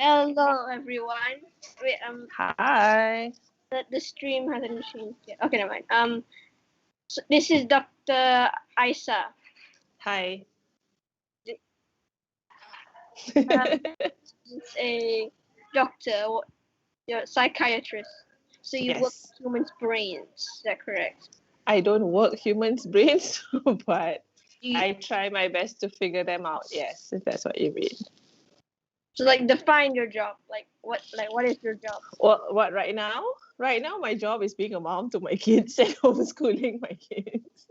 Hello, everyone. Wait, Hi. the stream hasn't changed yet. Okay, never mind. So this is Dr. Aisah. Hi. It's a doctor, you're a psychiatrist. So you work Yes. with humans' brains. Is that correct? I don't work humans' brains, but You, I try my best to figure them out. Yes, if that's what you mean. so define your job. What is your job? What right now? Right now, my job is being a mom to my kids and homeschooling my kids.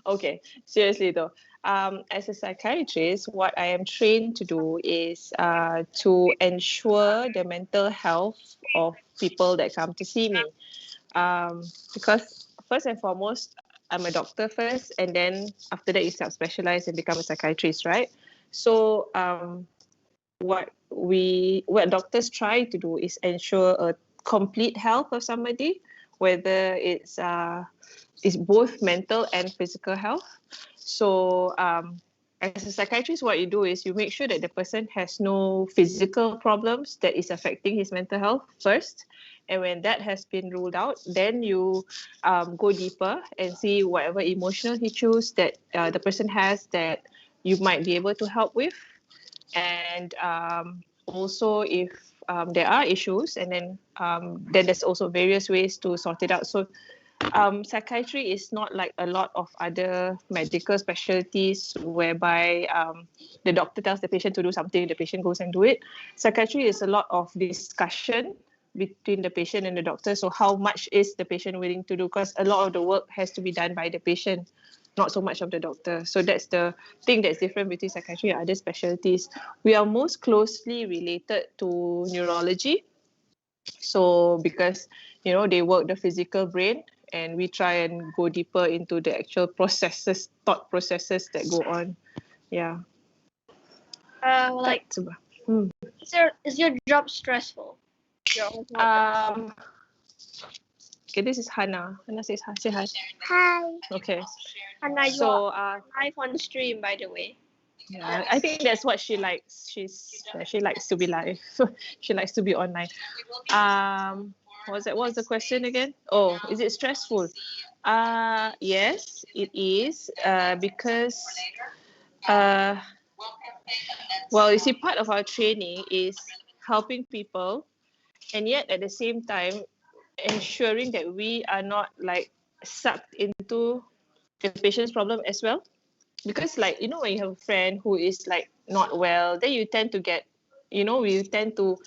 Okay, seriously though, as a psychiatrist, what I am trained to do is to ensure the mental health of people that come to see me. Because first and foremost, I'm a doctor first, and then after that, you subspecialize and become a psychiatrist, right? So, what doctors try to do is ensure a complete health of somebody, whether it's both mental and physical health. So, as a psychiatrist, what you do is you make sure that the person has no physical problems that is affecting his mental health first. And when that has been ruled out, then you go deeper and see whatever emotional issues that the person has that you might be able to help with. And also, if there are issues, and then there's also various ways to sort it out. So psychiatry is not like a lot of other medical specialties whereby the doctor tells the patient to do something, the patient goes and do it. Psychiatry is a lot of discussion between the patient and the doctor. So how much is the patient willing to do? Because a lot of the work has to be done by the patient, not so much of the doctor. So that's the thing that's different between psychiatry and other specialties. We are most closely related to neurology. So because they work the physical brain, and we try and go deeper into the actual processes, thought processes that go on. Yeah. Like, That's hmm. is your job stressful? Your um okay, this is Hannah. Hannah says hi. Say hi. Hi. Okay. Hannah, you are So live on stream, by the way. yeah, I think that's what she likes. She likes to be live. She likes to be online. What was the question again? Oh, is it stressful? Yes, it is. Because uh, well, you see, part of our training is helping people, and yet at the same time ensuring that we are not like sucked into the patient's problem as well. Because like when you have a friend who is like not well, then you tend to get, we tend to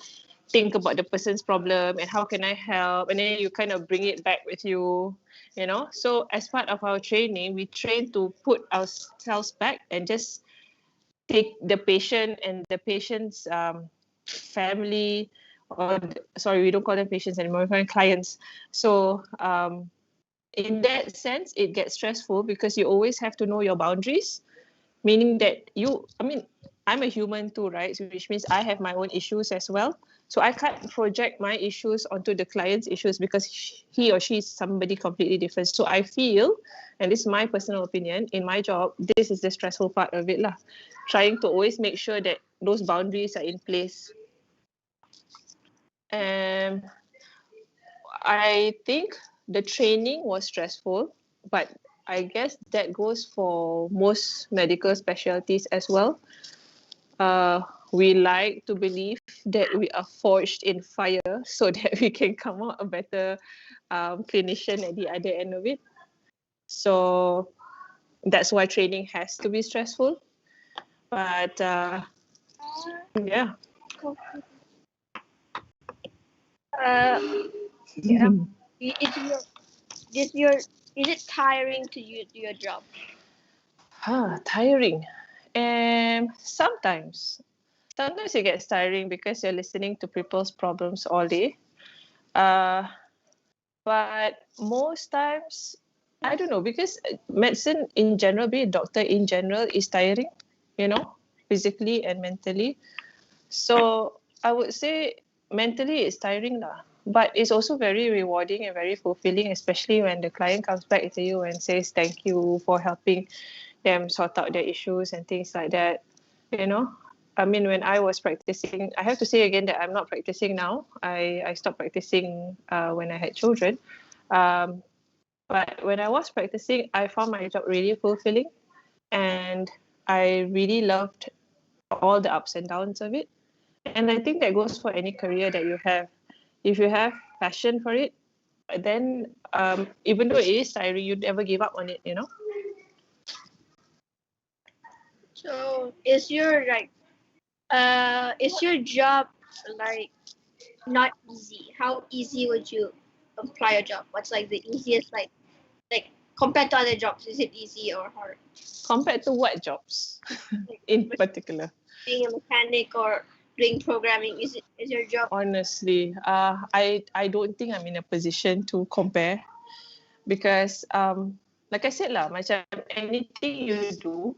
think about the person's problem and how can I help, and then you kind of bring it back with you. So as part of our training, we train to put ourselves back and just take the patient and the patient's family, or sorry, we don't call them patients anymore, we call them clients. So in that sense, it gets stressful because you always have to know your boundaries, meaning that I'm a human too, right? So which means I have my own issues as well. So I can't project my issues onto the client's issues because he or she is somebody completely different. So I feel, and this is my personal opinion, in my job, this is the stressful part of it lah. Trying to always make sure that those boundaries are in place. And I think the training was stressful, but I guess that goes for most medical specialties as well. We like to believe that we are forged in fire so that we can come out a better clinician at the other end of it. So that's why training has to be stressful. But yeah. Yeah. Is it tiring to you do your job? Tiring. And sometimes it gets tiring because you're listening to people's problems all day. But most times, I don't know, because medicine in general, being a doctor in general, is tiring, physically and mentally. So I would say mentally it's tiring lah. But it's also very rewarding and very fulfilling, especially when the client comes back to you and says thank you for helping them sort out their issues and things like that. You know, when I was practicing, I have to say again that I'm not practicing now. I stopped practicing when I had children. But when I was practicing, I found my job really fulfilling, and I really loved all the ups and downs of it. And I think that goes for any career that you have. If you have passion for it, then even though it is tiring, you never give up on it, you know? So is your job like not easy? How easy would you apply a job? What's like the easiest like compared to other jobs? Is it easy or hard? Compared to what jobs in particular? Being a mechanic or doing programming, is your job? Honestly, I don't think I'm in a position to compare, because like I said lah, macam anything you do,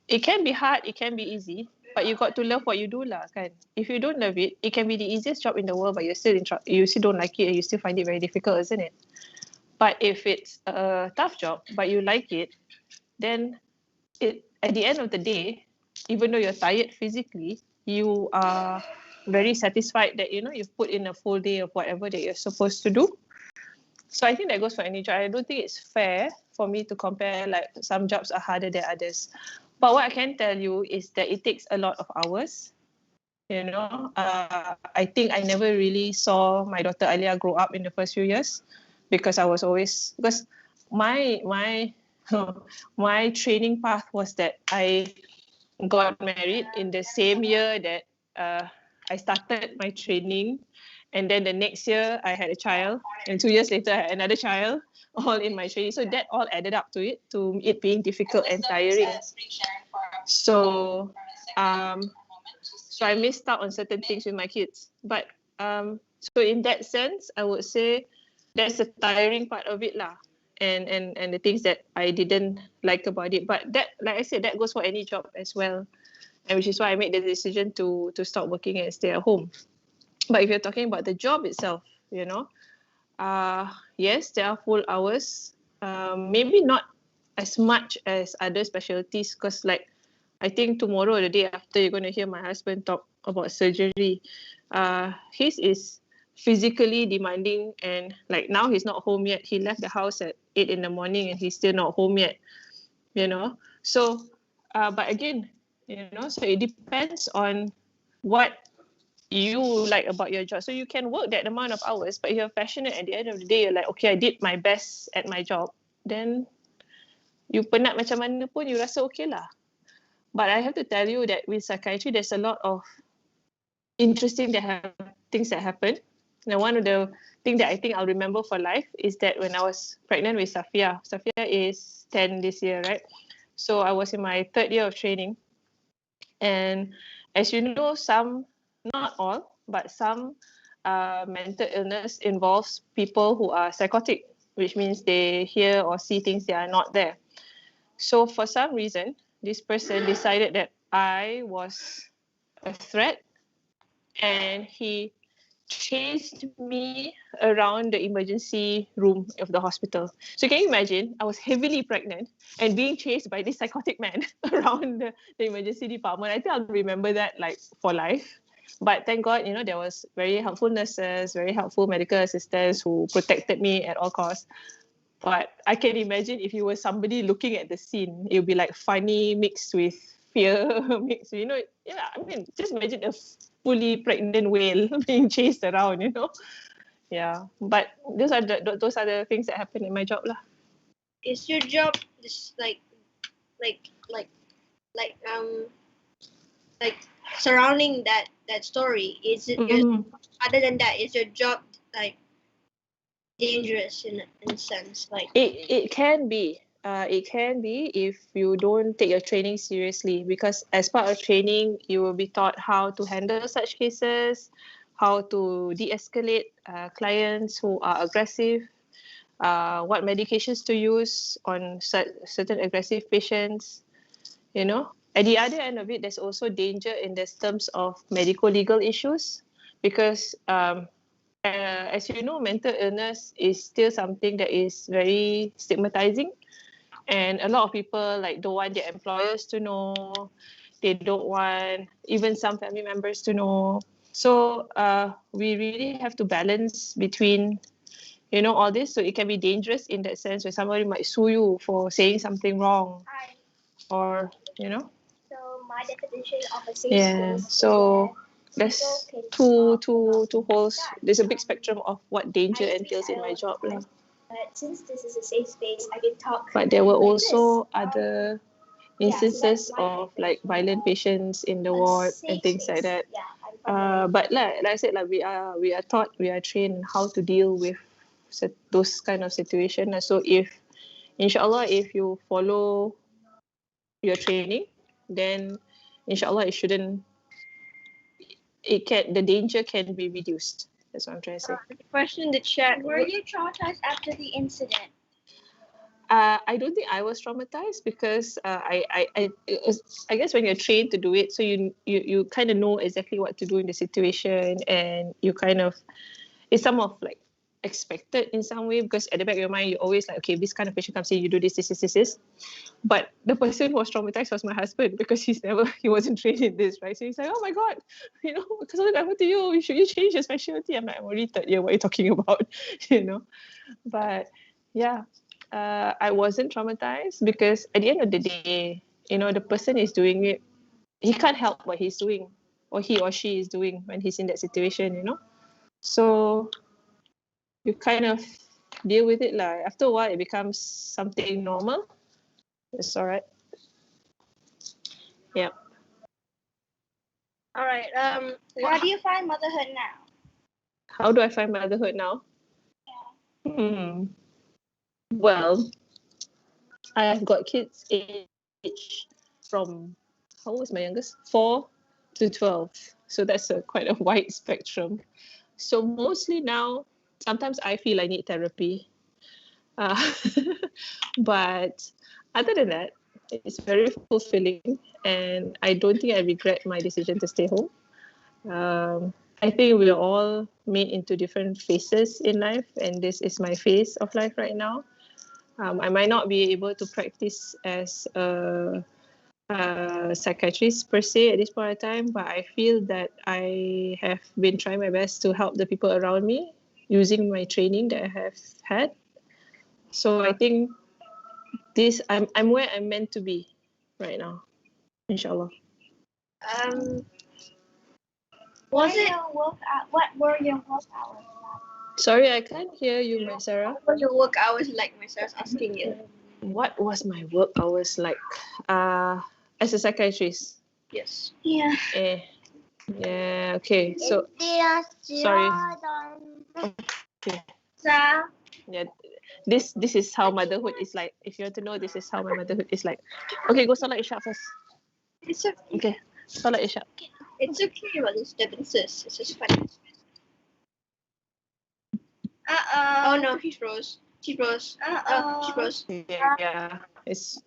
it can be hard, it can be easy, but you got to love what you do lah, kan. If you don't love it, it can be the easiest job in the world, but you still don't like it, and you still find it very difficult, isn't it? But if it's a tough job but you like it, then at the end of the day, even though you're tired physically, you are very satisfied that you've put in a full day of whatever that you're supposed to do. So I think that goes for any job. I don't think it's fair for me to compare, like some jobs are harder than others. But what I can tell you is that it takes a lot of hours. I think I never really saw my daughter Alia grow up in the first few years, because my my training path was that I got married in the same year that I started my training, and then the next year I had a child, and 2 years later I had another child, all in my training. So that all added up to it being difficult and tiring. So so I missed out on certain things with my kids. But so in that sense, I would say that's the tiring part of it lah, and the things that I didn't like about it. But that, like I said, that goes for any job as well, and which is why I made the decision to stop working and stay at home. But if you're talking about the job itself, yes, there are full hours. Maybe not as much as other specialties, because like I think tomorrow or the day after, you're going to hear my husband talk about surgery. His is physically demanding, and like now he's not home yet. He left the house at 8 in the morning and he's still not home yet, So, but again, so it depends on what you like about your job. So you can work that amount of hours, but if you're passionate, at the end of the day, you're like, okay, I did my best at my job, then you penat macam mana pun, you rasa okay lah. But I have to tell you that with psychiatry, there's a lot of interesting things that happen. Now, one of the things that I think I'll remember for life is that when I was pregnant with Safia is 10 this year, right? So I was in my 3rd year of training. And as you know, some, not all, but some mental illness involves people who are psychotic, which means they hear or see things that are not there. So for some reason, this person decided that I was a threat, and he chased me around the emergency room of the hospital. So can you imagine, I was heavily pregnant and being chased by this psychotic man around the emergency department. I think I'll remember that like for life. But thank God, there was very helpful nurses, very helpful medical assistants who protected me at all costs. But I can imagine if you were somebody looking at the scene, it would be like funny mixed with fear, mixed, just imagine a fully pregnant whale being chased around, Yeah, but those are the things that happen in my job lah. Is your job just like surrounding that story? Is it other than that? Is your job like dangerous in a sense? Like it can be. It can be if you don't take your training seriously, because as part of training, you will be taught how to handle such cases, how to de-escalate clients who are aggressive, what medications to use on certain aggressive patients, At the other end of it, there's also danger in the terms of medical legal issues, because as you know, mental illness is still something that is very stigmatizing, and a lot of people like don't want their employers to know, They don't want even some family members to know. So we really have to balance between, all this. So it can be dangerous in that sense where somebody might sue you for saying something wrong, or So my definition of a safe yeah. space So there's people can two holes. There's a big spectrum of what danger entails in my job lah. But since this is a safe space, I can talk. But there were like also this. other Yeah, so instances that's my of like violent patients in the A ward and safe things like space. that. Yeah, I'm But like I said, like we are taught, we are trained how to deal with those kind of situation. So if, inshallah, if you follow your training, then inshallah the danger can be reduced. That's what I'm trying to say. The question in the chat: were you traumatized after the incident? I don't think I was traumatized because I guess when you're trained to do it, so you kind of know exactly what to do in the situation, and you kind of, it's some of like expected in some way, because at the back of your mind you're always like, okay, if this kind of patient comes in, you do this. But the person who was traumatized was my husband, because he wasn't trained in this, right? So he's like, oh my god, because what happened to you? Should you change your specialty? I'm like, I'm already third year. What are you talking about? But yeah, I wasn't traumatized because at the end of the day, the person is doing it. He can't help what he's doing, or he or she is doing when he's in that situation. So you kind of deal with it lah. After a while, it becomes something normal. It's all right. Yep. All right. How do you find motherhood now? How do I find motherhood now? Well, I've got kids age from, how old was my youngest? 4 to 12. So that's quite a wide spectrum. So mostly now, sometimes I feel I need therapy. But other than that, it's very fulfilling, and I don't think I regret my decision to stay home. I think we're all made into different phases in life, and this is my phase of life right now. I might not be able to practice as a psychiatrist per se at this point in time, but I feel that I have been trying my best to help the people around me using my training that I have had. So I think I'm where I'm meant to be right now, inshallah. What were your work hours? Sorry, I can't hear you, my Sarah. What were your work hours like? My Sarah's asking you. What was my work hours like? As a psychiatrist. Yes. Yeah. Yeah. Okay. So sorry. Okay. Yeah. This is how motherhood is like. If you want to know, this is how my motherhood is like. Okay, go Salat Isha first. It's okay. Okay. Salat Isha. It's okay about disturbances. It's just funny. Oh no, he froze. She froze. She froze. Yeah. Yes.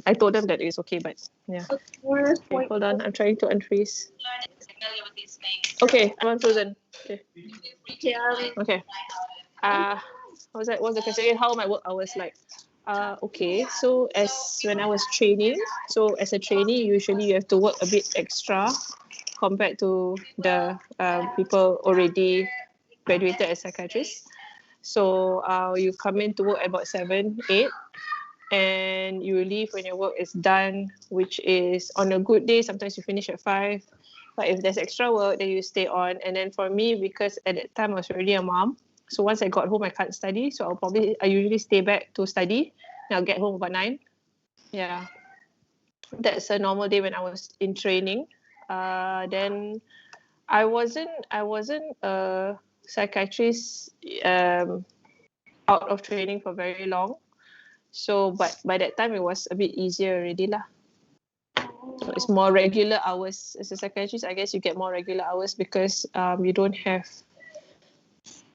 I told them that it's okay, but yeah. Okay, hold on. I'm trying to unfreeze. Okay, I'm unfrozen. Okay. What's the question? How my work hours like? Okay, so as when I was training, so as a trainee, usually you have to work a bit extra compared to the people already graduated as psychiatrists. So you come in to work at about 7, 8, and you leave when your work is done, which is on a good day, sometimes you finish at 5. But if there's extra work, then you stay on. And then for me, because at that time I was already a mom, so once I got home, I can't study. So I usually stay back to study. And I'll get home about 9. Yeah. That's a normal day when I was in training. Then I wasn't a psychiatrist out of training for very long. So, but by that time, it was a bit easier already lah. So it's more regular hours. As a psychiatrist, I guess you get more regular hours because you don't have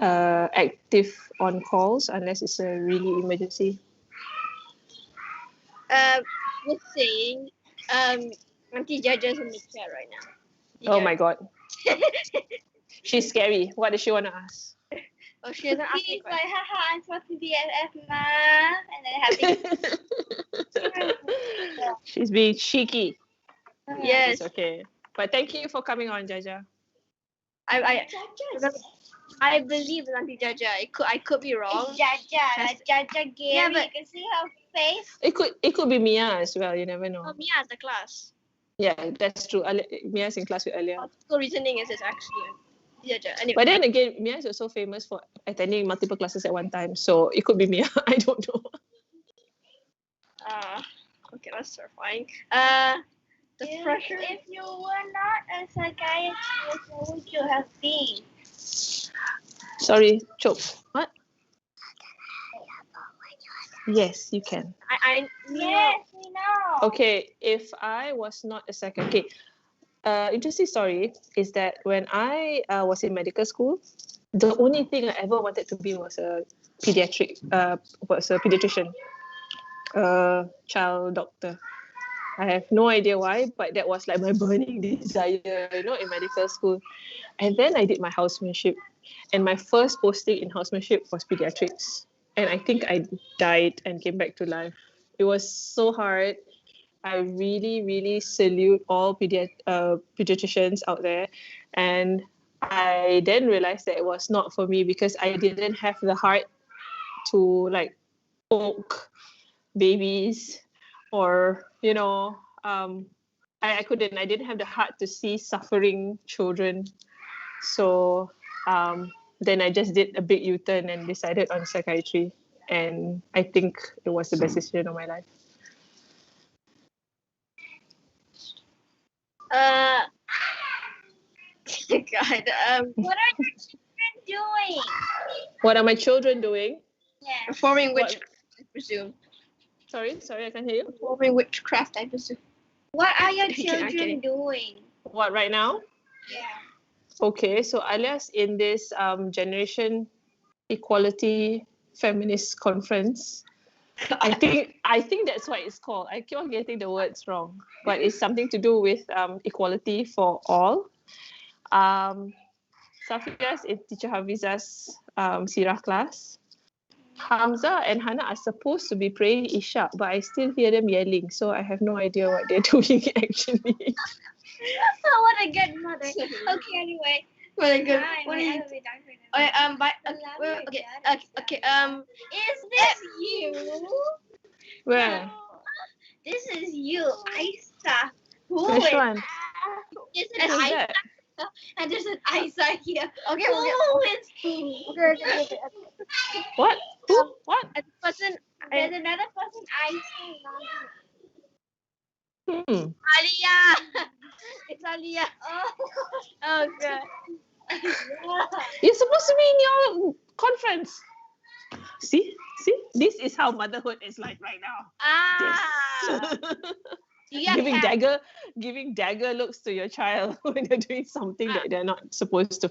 active on calls unless it's a really emergency. Just saying, Auntie Jaja's in the chat right now. Oh my god. She's scary. What does she want to ask? Oh, she doesn't ask me. She's like, haha, I'm supposed to be BFF, ma. And then having. She's being cheeky. Yes. It's okay. But thank you for coming on, Jaja. I believe in Auntie Jaja. I could be wrong. It's Jaja. Like Jaja Gary. Yeah, but you can see her face. It could be Mia as well. You never know. Oh, Mia at the class. Yeah, that's true. Mia's in class with Alia. Logical reasoning is actually Jaja. Anyway. But then again, Mia is also famous for attending multiple classes at one time. So it could be Mia. I don't know. Okay, that's terrifying. The pressure. If you were not a psychiatrist, what would you have been? Sorry, choke. What? Yes, you can. Yes, we know. Okay, if I was not a psychiatrist, interesting story is that when I was in medical school, the only thing I ever wanted to be was a pediatrician, child doctor. I have no idea why, but that was like my burning desire, in medical school. And then I did my housemanship, and my first posting in housemanship was pediatrics. And I think I died and came back to life. It was so hard. I really, really salute all pediatricians out there. And I then realized that it was not for me because I didn't have the heart to like poke babies or, I couldn't. I didn't have the heart to see suffering children. So then I just did a big U-turn and decided on psychiatry. And I think it was the best decision of my life. God. What are your children doing? What are my children doing? Yeah. Performing witchcraft, I presume. Sorry, I can't hear you. Performing witchcraft, I presume. What are your Okay, children doing? What, right now? Yeah. Okay, so Alia's in this generation equality feminist conference. I think that's what it's called. I keep on getting the words wrong, but it's something to do with equality for all. Safia's in Teacher Hafiza's Sirah class. Hamza and Hannah are supposed to be praying Isha, but I still hear them yelling, so I have no idea what they're doing actually. Oh, what a good mother. Okay, anyway. What a good. Fine, What are you? Okay, is this you? Where? This is you, Aisah. Which one? This is Who's Aisah. that? And there's an Aisah here. Okay, Who is who? okay. What? Who? What? Person. There's another person, Aisah. Aliyah. It's Aliyah. Oh, God. You're supposed to be in your conference. See? This is how motherhood is like right now. Giving dagger looks to your child when they're doing something that they're not supposed to.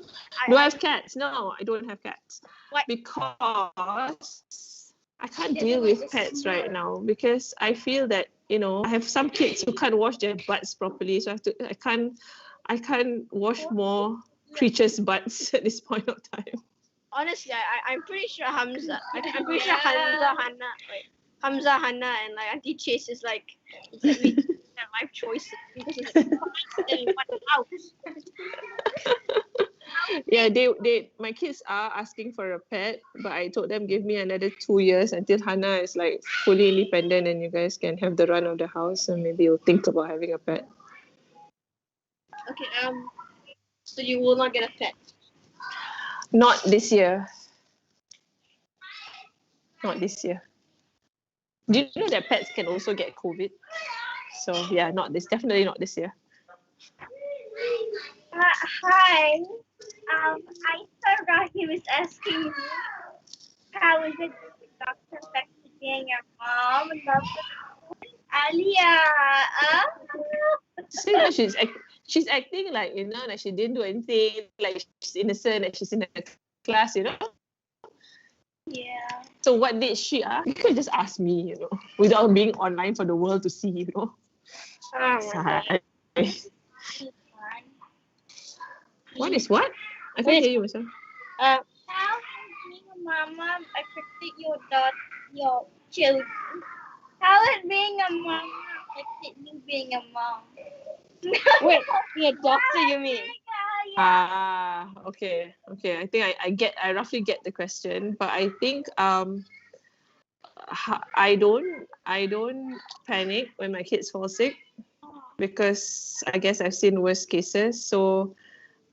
Do I have cats? No, I don't have cats. Why? Because I can't deal with pets right now because I feel that, I have some kids who can't wash their butts properly, so I can't wash more creatures' butts at this point of time. Honestly, I'm pretty sure Hamza. I'm pretty sure Hamza, Hannah, and like Auntie Chase is like their life choices because it's like in one house. Yeah, my kids are asking for a pet, but I told them give me another 2 years until Hannah is like fully independent and you guys can have the run of the house and maybe you'll think about having a pet. Okay, so you will not get a pet? Not this year. Not this year. Do you know that pets can also get COVID? So yeah, definitely not this year. Hi. Aisah Rahim is asking you, how is it Dr. Affected being your mom? Aliyah. See, she's acting like, like she didn't do anything, like she's innocent, like she's in a class, Yeah. So what did she? You could just ask me, without being online for the world to see, What is what? I can't hear you, myself. How has being a mama affected your children? How has being a mama affected you being a mom? Wait, be a doctor, you mean? Okay. I think I roughly get the question, but I think I don't panic when my kids fall sick because I guess I've seen worse cases. So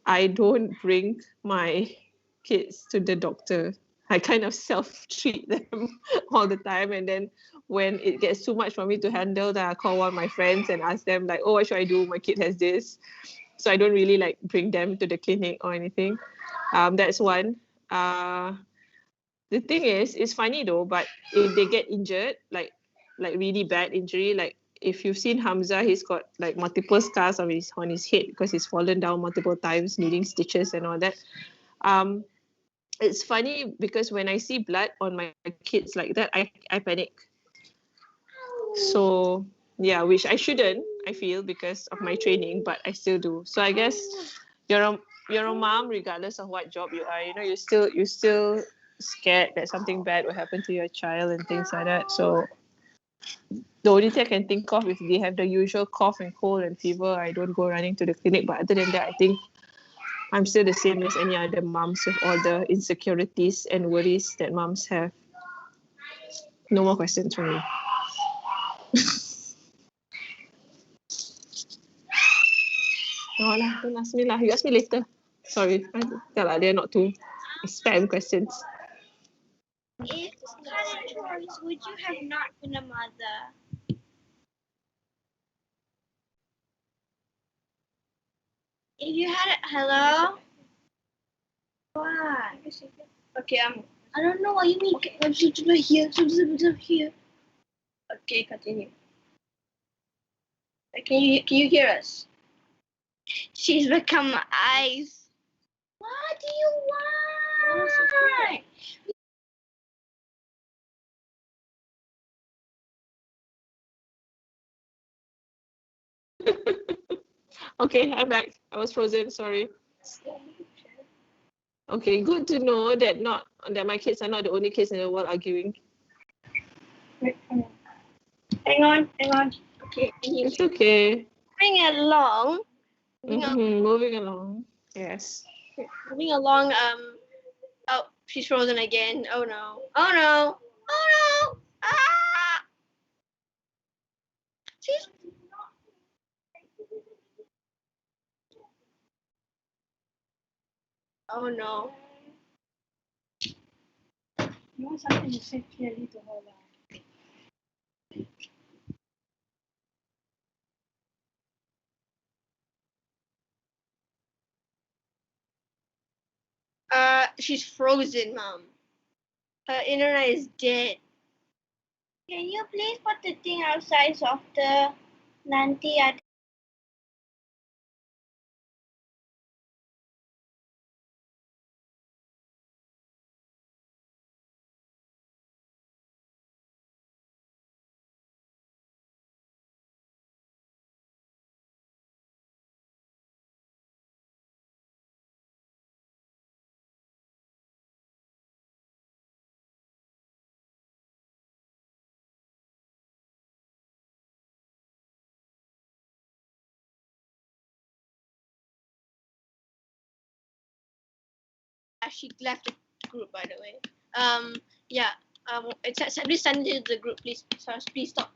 I don't bring my kids to the doctor. I kind of self-treat them all the time, and then when it gets too much for me to handle, then I call one of my friends and ask them like, "Oh, what should I do? My kid has this." So I don't really like bring them to the clinic or anything. That's one. The thing is, it's funny though, but if they get injured, like really bad injury, like if you've seen Hamza, he's got like multiple scars on his head because he's fallen down multiple times, needing stitches and all that. Um, it's funny because when I see blood on my kids like that, I panic. So yeah, which I shouldn't, I feel, because of my training, but I still do. So I guess you're a mom regardless of what job you are. You know, you're still scared that something bad will happen to your child and things like that. So the only thing I can think of, if they have the usual cough and cold and fever, I don't go running to the clinic. But other than that, I think I'm still the same as any other moms with all the insecurities and worries that moms have. No more questions from me. No lah, don't ask me lah. You ask me later. Sorry. They're not too spam questions. If you had a choice, would you have not been a mother? If you had a hello? What? Okay, I don't know what you mean. Okay. I'm just here. Here. okay, continue. Can you hear us? She's become eyes. What do you want? Okay, I'm back. I was frozen. Sorry. Okay, good to know that my kids are not the only kids in the world arguing. Hang on. Okay, It's okay. moving along. Moving along. Yes. Moving along. Oh, she's frozen again. Oh no. Ah! She's. Oh no. You want something to say clearly to her. She's frozen, Mom. Her internet is dead. Can you please put the thing outside softer? Nanti ada. She left the group, by the way. Yeah. Please send it to the group, please. Sorry, please stop.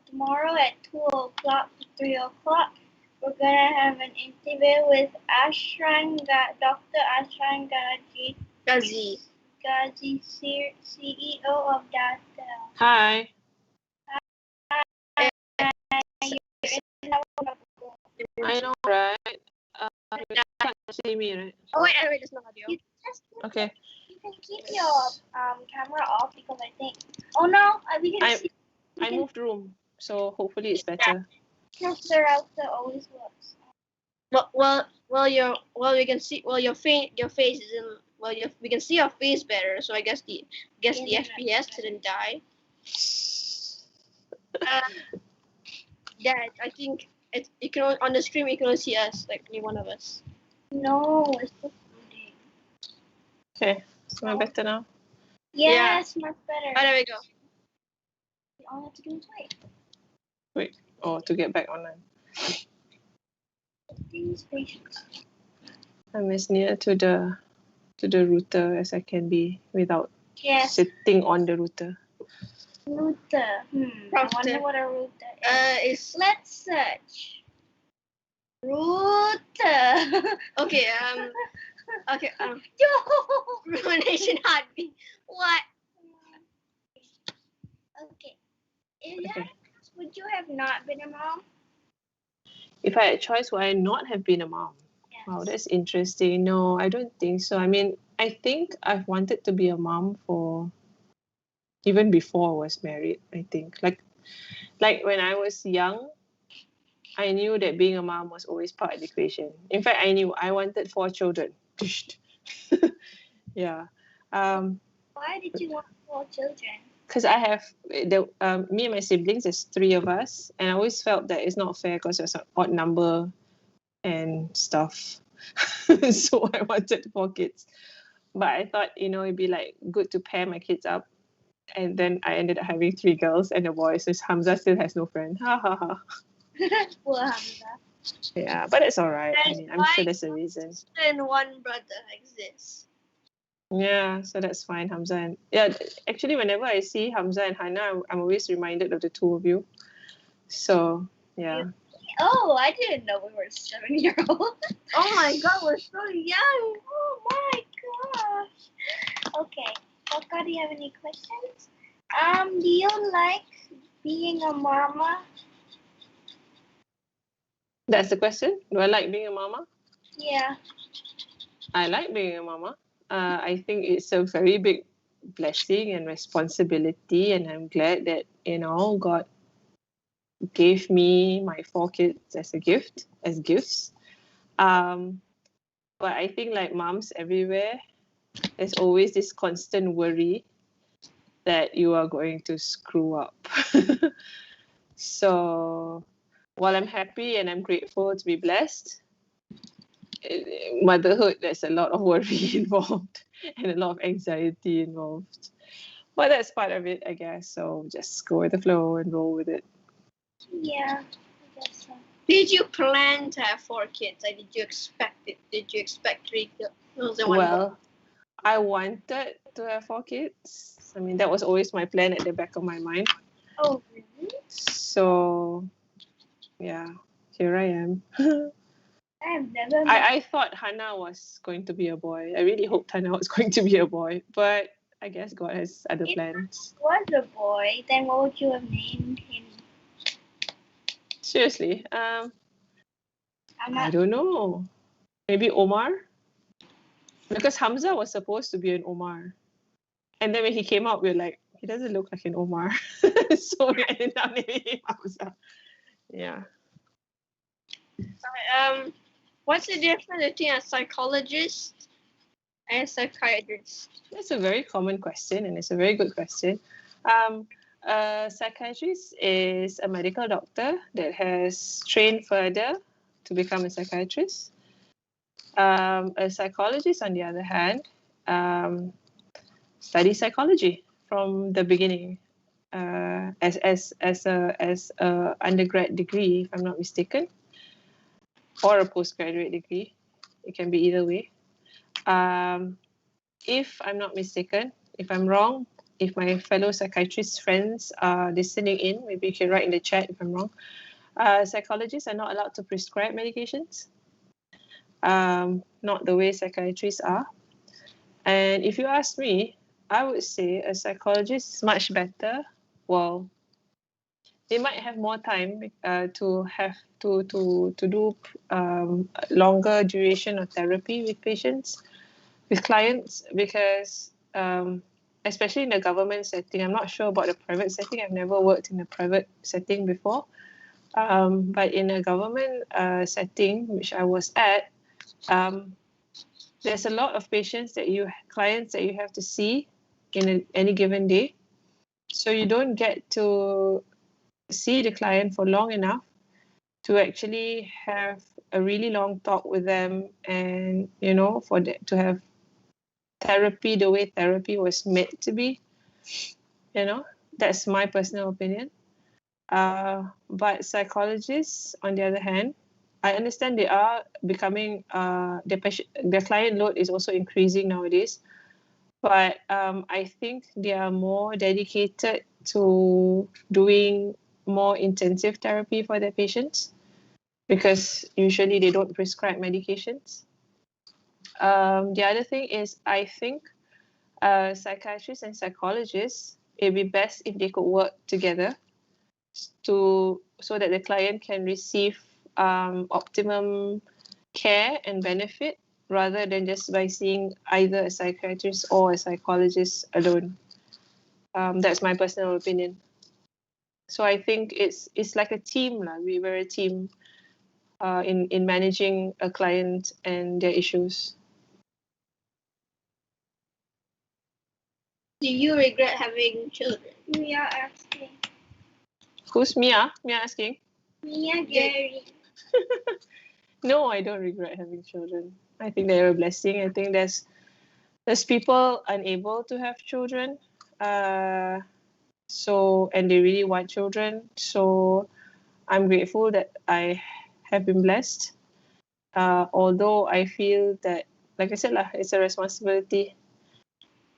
Tomorrow at 2 o'clock to 3 o'clock, we're gonna have an interview with Dr. Ashran Gazi. Ghazi, CEO of Data. Hi. I know, right? You can't see me, right? Oh wait, there's no audio. Okay. You can keep your camera off because I think. Oh no, we can see. I moved room, so hopefully it's better. No, the router always works. We can see your face isn't we can see your face better, so I guess the FPS didn't die. Yeah, I think you can on the screen you can only see us, like only one of us. No, it's still loading. Okay, am I better now? Yes, much better. Oh, there we go. We all have to do is wait. Wait, to get back online. Please patience. I'm as near to the router as I can be without sitting on the router. Router. I wonder what a router is. Let's search. Router. Okay. Okay. Ruination heartbeat. What? Okay. Would you have not been a mom? If I had a choice, would I not have been a mom? Yes. Wow, that's interesting. No, I don't think so. I mean, I think I've wanted to be a mom for even before I was married, I think. Like when I was young, I knew that being a mom was always part of the equation. In fact, I knew I wanted 4 children. Yeah. Why did you want 4 children? Because I have me and my siblings, there's 3 of us, and I always felt that it's not fair because it's an odd number and stuff. So I wanted 4 kids. But I thought, it'd be like good to pair my kids up. And then I ended up having 3 girls and a boy. So Hamza still has no friend. Ha ha ha. Poor Hamza. Yeah, but it's all right. I mean, I'm sure there's a reason. And one brother exists. Yeah, so that's fine, Hamza. And actually, whenever I see Hamza and Hannah, I'm always reminded of the 2 of you. So, yeah. Oh, I didn't know we were 7-year-old. Oh my God, we're so young. Oh my gosh. Okay. Kaka, do you have any questions? Do you like being a mama? That's the question. Do I like being a mama? Yeah. I like being a mama. I think it's a very big blessing and responsibility, and I'm glad that God gave me my 4 kids as gifts. But I think like moms everywhere, there's always this constant worry that you are going to screw up. So while I'm happy and I'm grateful to be blessed, motherhood, there's a lot of worry involved and a lot of anxiety involved. But that's part of it, I guess. So just go with the flow and roll with it. Yeah, I guess so. Did you plan to have 4 kids? Like, did you expect it? Did you expect 3 girls and 1 boy? Well, I wanted to have 4 kids. I mean, that was always my plan at the back of my mind. Oh, really? So, yeah, here I am. I've never I thought Hannah was going to be a boy. I really hoped Hannah was going to be a boy. But I guess God has other plans. If he was a boy, then what would you have named him? Seriously, I don't know. Maybe Omar? Because Hamza was supposed to be an Omar. And then when he came out, we were like, he doesn't look like an Omar. So we ended up naming him Hamza. Yeah. What's the difference between a psychologist and a psychiatrist? That's a very common question, and it's a very good question. A psychiatrist is a medical doctor that has trained further to become a psychiatrist. A psychologist, on the other hand, studies psychology from the beginning as a undergrad degree, if I'm not mistaken, or a postgraduate degree. It can be either way. If I'm not mistaken, if I'm wrong, if my fellow psychiatrist friends are listening in, maybe you can write in the chat if I'm wrong. Psychologists are not allowed to prescribe medications, not the way psychiatrists are. And if you ask me, I would say a psychologist is much better. Well, they might have more time to do longer duration of therapy with patients, with clients, because especially in the government setting, I'm not sure about the private setting. I've never worked in a private setting before, But in a government setting, which I was at, there's a lot of clients that you have to see in any given day. So you don't get to see the client for long enough to actually have a really long talk with them, and to have therapy the way therapy was meant to be. That's my personal opinion. But psychologists, on the other hand, I understand they are becoming their client load is also increasing nowadays. But I think they are more dedicated to doing more intensive therapy for their patients, because usually they don't prescribe medications. The other thing is, I think psychiatrists and psychologists, it'd be best if they could work together so that the client can receive optimum care and benefit, rather than just by seeing either a psychiatrist or a psychologist alone. That's my personal opinion. So I think it's like a team. We were a team in managing a client and their issues. Do you regret having children? Mia asking. Who's Mia? Mia asking? Mia Gary. No, I don't regret having children. I think they're a blessing. I think there's people unable to have children, and they really want children. So I'm grateful that I have been blessed. Although I feel that, like I said, it's a responsibility.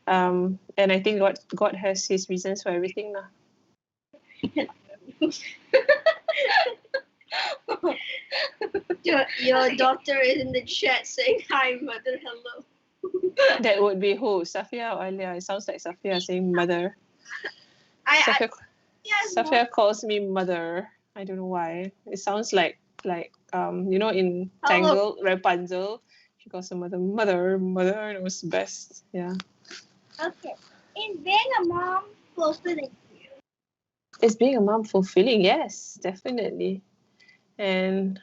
And I think God has His reasons for everything. Your daughter is in the chat saying hi, mother, hello. That would be who? Safia or Alia? It sounds like Safia saying mother. Safia calls me mother. I don't know why. It sounds like in Tangled, Rapunzel, she calls her mother, it was best. Yeah. Okay. Is being a mom fulfilling for you? Is being a mom fulfilling? Yes, definitely. And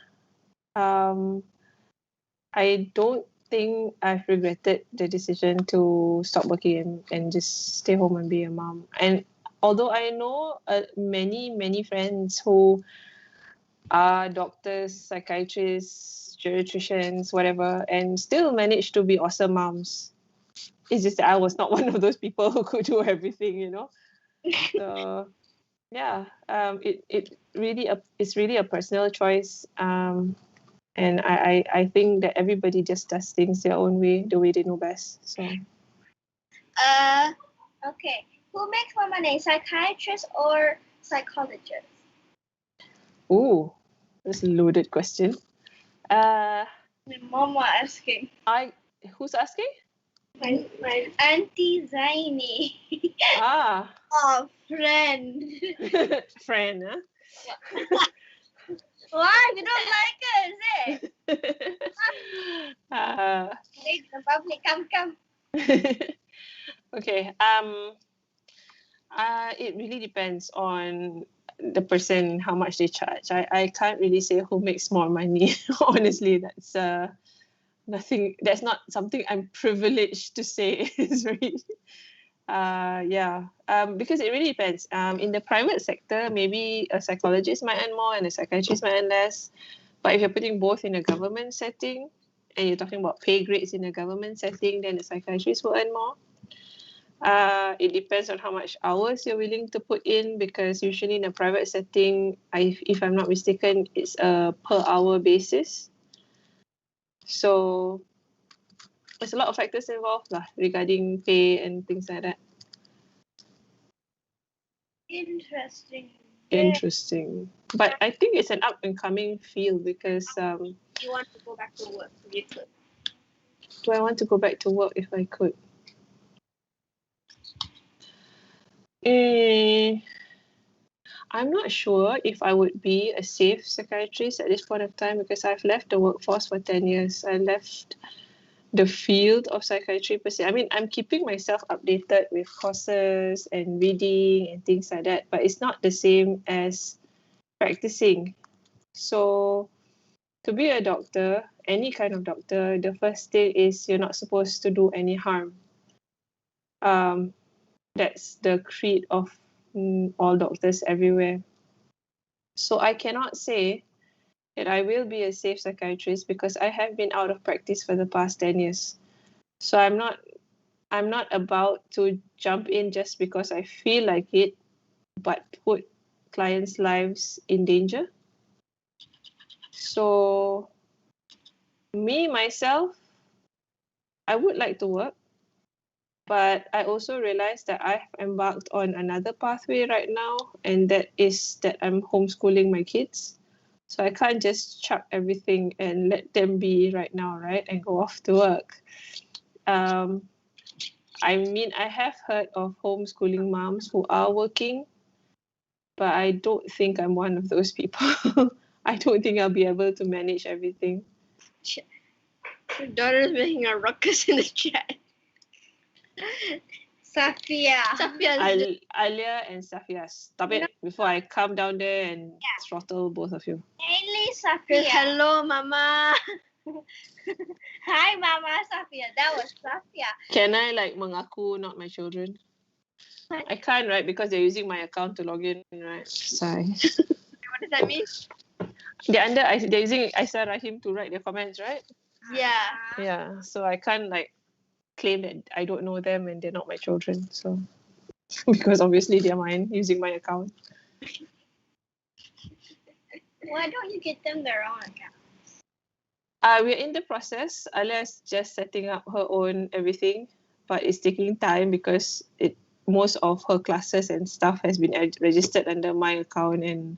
I don't think I've regretted the decision to stop working and just stay home and be a mom. And although I know many friends who are doctors, psychiatrists, geriatricians, whatever, and still manage to be awesome moms. It's just that I was not one of those people who could do everything, So yeah, it's really a personal choice. And I think that everybody just does things their own way, the way they know best. So Okay. Who makes more money, psychiatrist or psychologist? ooh, that's a loaded question. My mama asking. Who's asking? My Auntie Zaini. Ah. Oh, friend. Friend, huh? Why? You don't like her, is it? The public, come. Okay. It really depends on the person, how much they charge. I can't really say who makes more money. Honestly, that's nothing. That's not something I'm privileged to say. It's very because it really depends. In the private sector, maybe a psychologist might earn more and a psychiatrist might earn less. But if you're putting both in a government setting, and you're talking about pay grades in a government setting, then the psychiatrist will earn more. It depends on how much hours you're willing to put in, because usually in a private setting, if I'm not mistaken, it's a per hour basis. So there's a lot of factors involved regarding pay and things like that. Interesting. But I think it's an up and coming field, because You want to go back to work if you could? do I want to go back to work if I could? I'm not sure if I would be a safe psychiatrist at this point of time, because I've left the workforce for 10 years. I left the field of psychiatry per se. I mean, I'm keeping myself updated with courses and reading and things like that, but it's not the same as practicing. So to be a doctor, any kind of doctor, the first thing is you're not supposed to do any harm. That's the creed of all doctors everywhere. So I cannot say that I will be a safe psychiatrist because I have been out of practice for the past 10 years. So I'm not about to jump in just because I feel like it, but put clients' lives in danger. So me, myself, I would like to work, but I also realized that I've embarked on another pathway right now, and that is that I'm homeschooling my kids. So I can't just chuck everything and let them be right now, right, and go off to work. I mean, I have heard of homeschooling moms who are working, but I don't think I'm one of those people. I don't think I'll be able to manage everything. Your daughter's making a ruckus in the chat. Safia. Alia and Safia, stop it before I come down there and throttle both of you. Mainly Safia. Hello, Mama. Hi, Mama Safia. That was Safia. Can I mengaku not my children? I can't, right? Because they're using my account to log in, right? Sorry. What does that mean? They're using Aisah Rahim to write their comments, right? Yeah. Yeah. So I can't claim that I don't know them and they're not my children. So because obviously they're mine using my account. Why don't you get them their own account? We're in the process. Alia's just setting up her own everything, but it's taking time because most of her classes and stuff has been registered under my account, and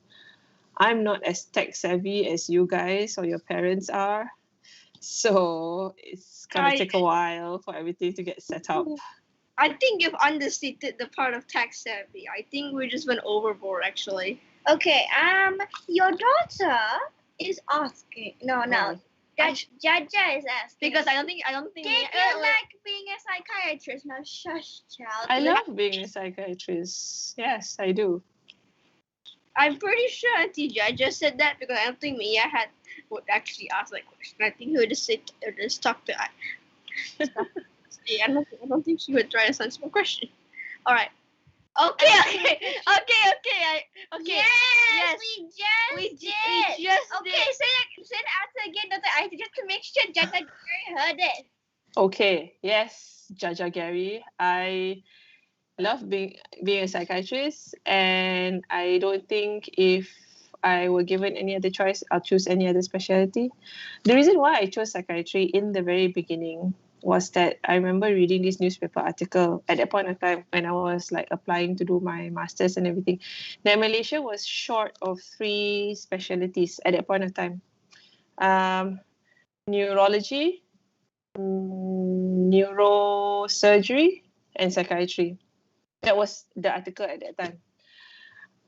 I'm not as tech savvy as you guys or your parents are. So it's gonna take a while for everything to get set up. I think you've understated the part of tech savvy. I think we just went overboard, actually. Okay. Your daughter is asking. No. Jaja is asking. Because I don't think. Did you like being a psychiatrist? Now, shush, child. I love being a psychiatrist. Yes, I do. I'm pretty sure Auntie Jaja said that because I don't think Mia would actually ask that question. I think he would just talk to us. I don't think she would try to answer my question. All right. Okay. Yes, we just did. Okay, say the answer again, Dr. Aisah, just to make sure Jaja heard it. Okay. Yes, Jaja Gary. I love being a psychiatrist, and I don't think if I were given any other choice, I'll choose any other specialty. The reason why I chose psychiatry in the very beginning was that I remember reading this newspaper article at that point of time when I was applying to do my masters and everything, that Malaysia was short of 3 specialties at that point of time. Neurology, neurosurgery, and psychiatry. That was the article at that time.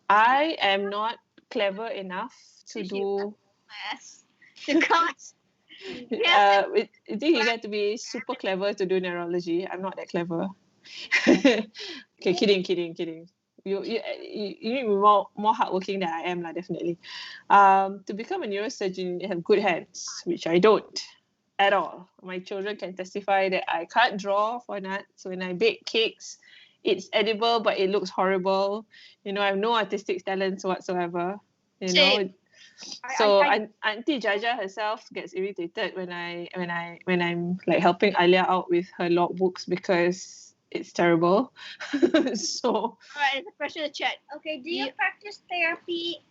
I am not clever enough to do. You can't. I think you got to be super clever to do neurology. I'm not that clever. Okay, kidding. You need to be more hardworking than I am, definitely. To become a neurosurgeon, you have good hands, which I don't at all. My children can testify that I can't draw for nuts. When I bake cakes, it's edible, but it looks horrible. I have no artistic talents whatsoever. Same. So Auntie Jaja herself gets irritated when I'm helping Alia out with her logbooks because it's terrible. So all right, it's a question to chat. Okay, do you practice therapy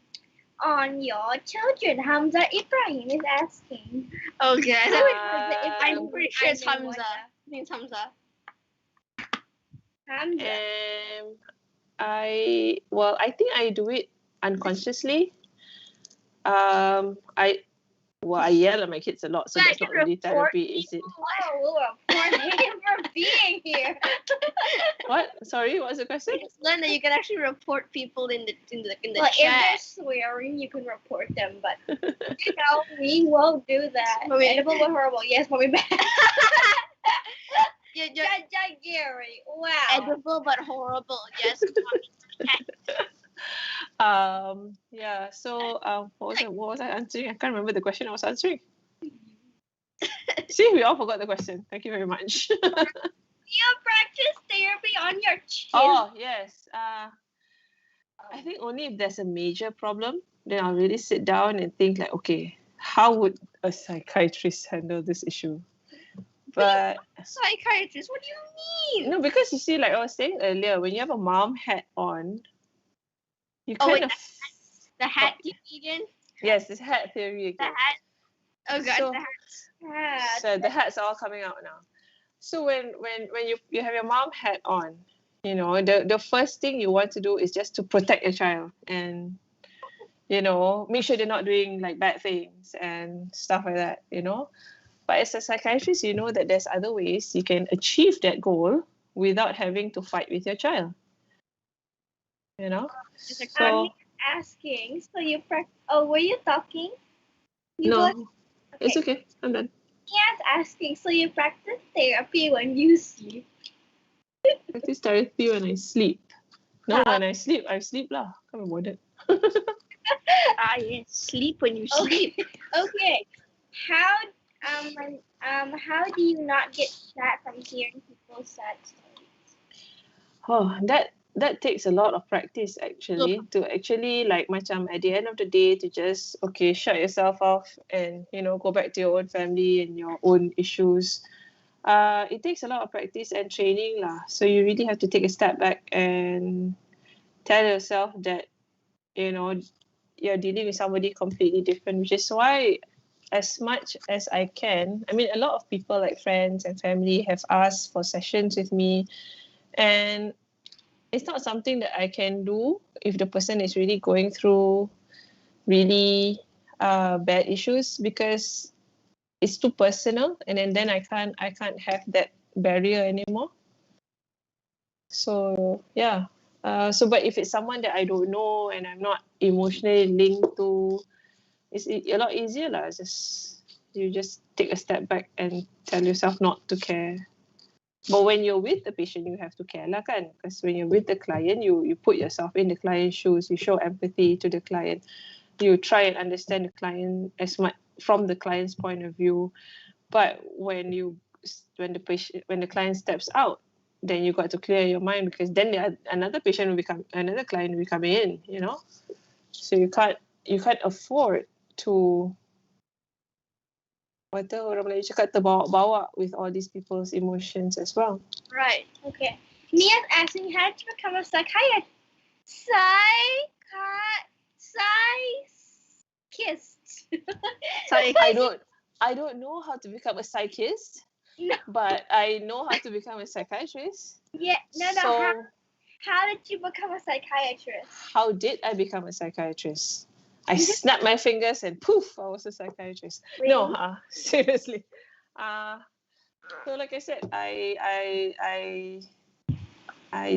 on your children? Hamza Ibrahim is asking. Okay, I'm pretty sure it's Hamza. I think it's Hamza. I think I do it unconsciously. I yell at my kids a lot, so that's not really therapy, is it? We'll report him for being here. What? Sorry, what's the question? I just learned that you can actually report people in the well, chat. If they're swearing, you can report them, but we won't do that. Edible but horrible. Yes, mommy bad. Jaja Gary. Wow. Edible but horrible. Yes. Yeah. So what was I answering? I can't remember the question I was answering. See, we all forgot the question. Thank you very much. Do you practice therapy on your kids? Oh yes. I think only if there's a major problem, then I'll really sit down and think like, okay, how would a psychiatrist handle this issue? But Psychiatrist, what do you mean? no, because you see, like I was saying earlier, when you have a mom hat on, you Oh, kind wait, of the hat again? yes, this hat theory The again. hat. Oh god, So- the hat. So the hats are all coming out now. So when you have your mom hat on, you know, the first thing you want to do is just to protect your child and, you know, make sure they're not doing like bad things and stuff like that, you know. But as a psychiatrist, you know that there's other ways you can achieve that goal without having to fight with your child. You know? So Asking. So you practice. Oh, were you talking? You no, were- it's okay. I'm done. Yes, asking. So you practice therapy when you sleep. Practice therapy when I sleep. No, Huh? when I sleep lah. Can't be bothered. I sleep when you sleep. Okay. How do you not get sad from hearing people's sad stories? Oh, that takes a lot of practice actually to actually like macam at the end of the day to just okay shut yourself off and you know go back to your own family and your own issues. It takes a lot of practice and training lah. So you really have to take a step back and tell yourself that you know you're dealing with somebody completely different, which is why as much as I can, I mean a lot of people like friends and family have asked for sessions with me, and it's not something that I can do if the person is really going through really bad issues because it's too personal, and then I can't have that barrier anymore. So yeah. But if it's someone that I don't know and I'm not emotionally linked to, it's a lot easier lah. You just take a step back and tell yourself not to care. But when you're with the patient, you have to care lah kan? Because when you're with the client, you put yourself in the client's shoes. You show empathy to the client. You try and understand the client as much from the client's point of view. But when the client steps out, then you got to clear your mind because then another client will be coming in. You know, so you can't afford to orang Melayu cakap terbawa-bawa with all these people's emotions as well. Right. Okay. Mia's asking how to become a psychiatrist. I don't know how to become a psychiatrist, No. but I know how to become a psychiatrist. Yeah. No. So How did you become a psychiatrist? how did I become a psychiatrist? I snapped my fingers and poof, I was a psychiatrist. Really? No, seriously. So like I said, I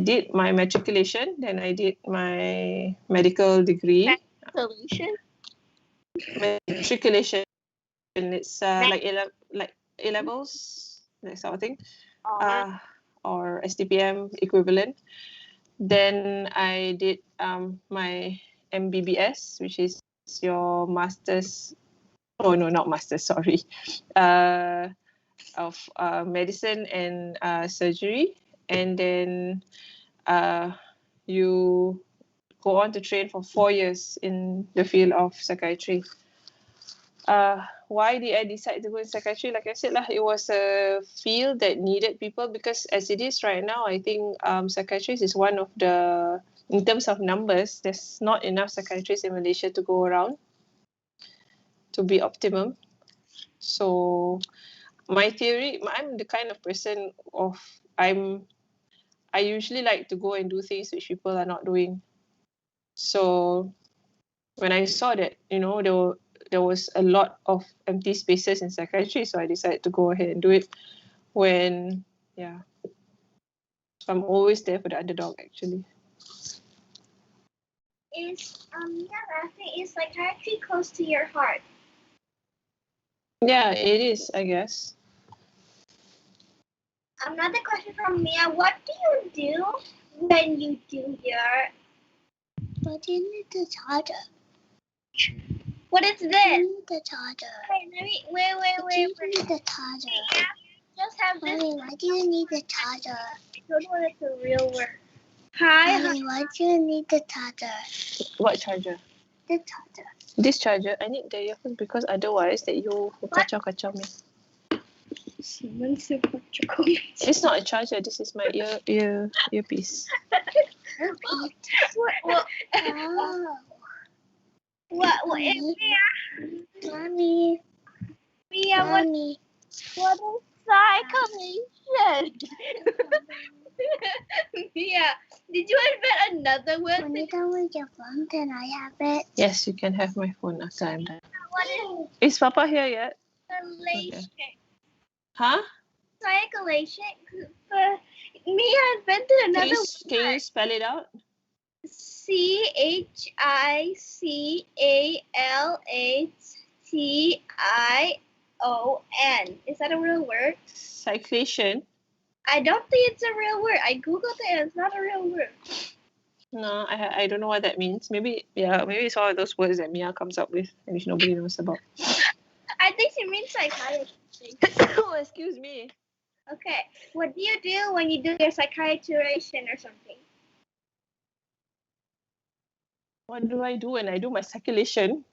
did my matriculation, then I did my medical degree. Solution. Matriculation. It's like A levels, that sort of thing, or STPM equivalent. Then I did my MBBS, which is your master's. Oh no, not master's. Sorry, of medicine and surgery, and then you go on to train for 4 years in the field of psychiatry. Why did I decide to go in psychiatry? Like I said, it was a field that needed people because as it is right now, I think psychiatrist is one of the, in terms of numbers, there's not enough psychiatrists in Malaysia to go around to be optimum. So my theory, I'm the kind of person I usually like to go and do things which people are not doing. So when I saw that, there was a lot of empty spaces in psychiatry, so I decided to go ahead and do it. So I'm always there for the underdog, actually. Is psychiatry close to your heart? Yeah, it is, I guess. Another question from Mia. What do you do when you do your... But it's harder. What is this? The charger. Wait, wait. The charger. Just have this. Mommy, why do you need the charger? I don't know if it's a real word. Hi. Mommy, why do you need the charger? What charger? The charger. This charger, I need the earphone because otherwise that you kacau-kacau me. Someone super chocolate. It's not a charger. This is my earpiece. What? Oh. What is Mommy. Mia? Mommy. What is psycholation? Mia, did you invent another word? When you're done with your phone, can I have it? Yes, you can have my phone after I'm done. What Is Papa here yet? is psycholation? Huh? Psycholation. Mia invented another Can you spell it out? CHICALATION. Is that a real word? Cyclation? I don't think it's a real word. I googled it and it's not a real word. No, I don't know what that means. Maybe it's all of those words that Mia comes up with and which nobody knows about. I think she means psychiatrist. Oh, excuse me. Okay. What do you do when you do your psychiatrization or something? What do I do when I do my circulation?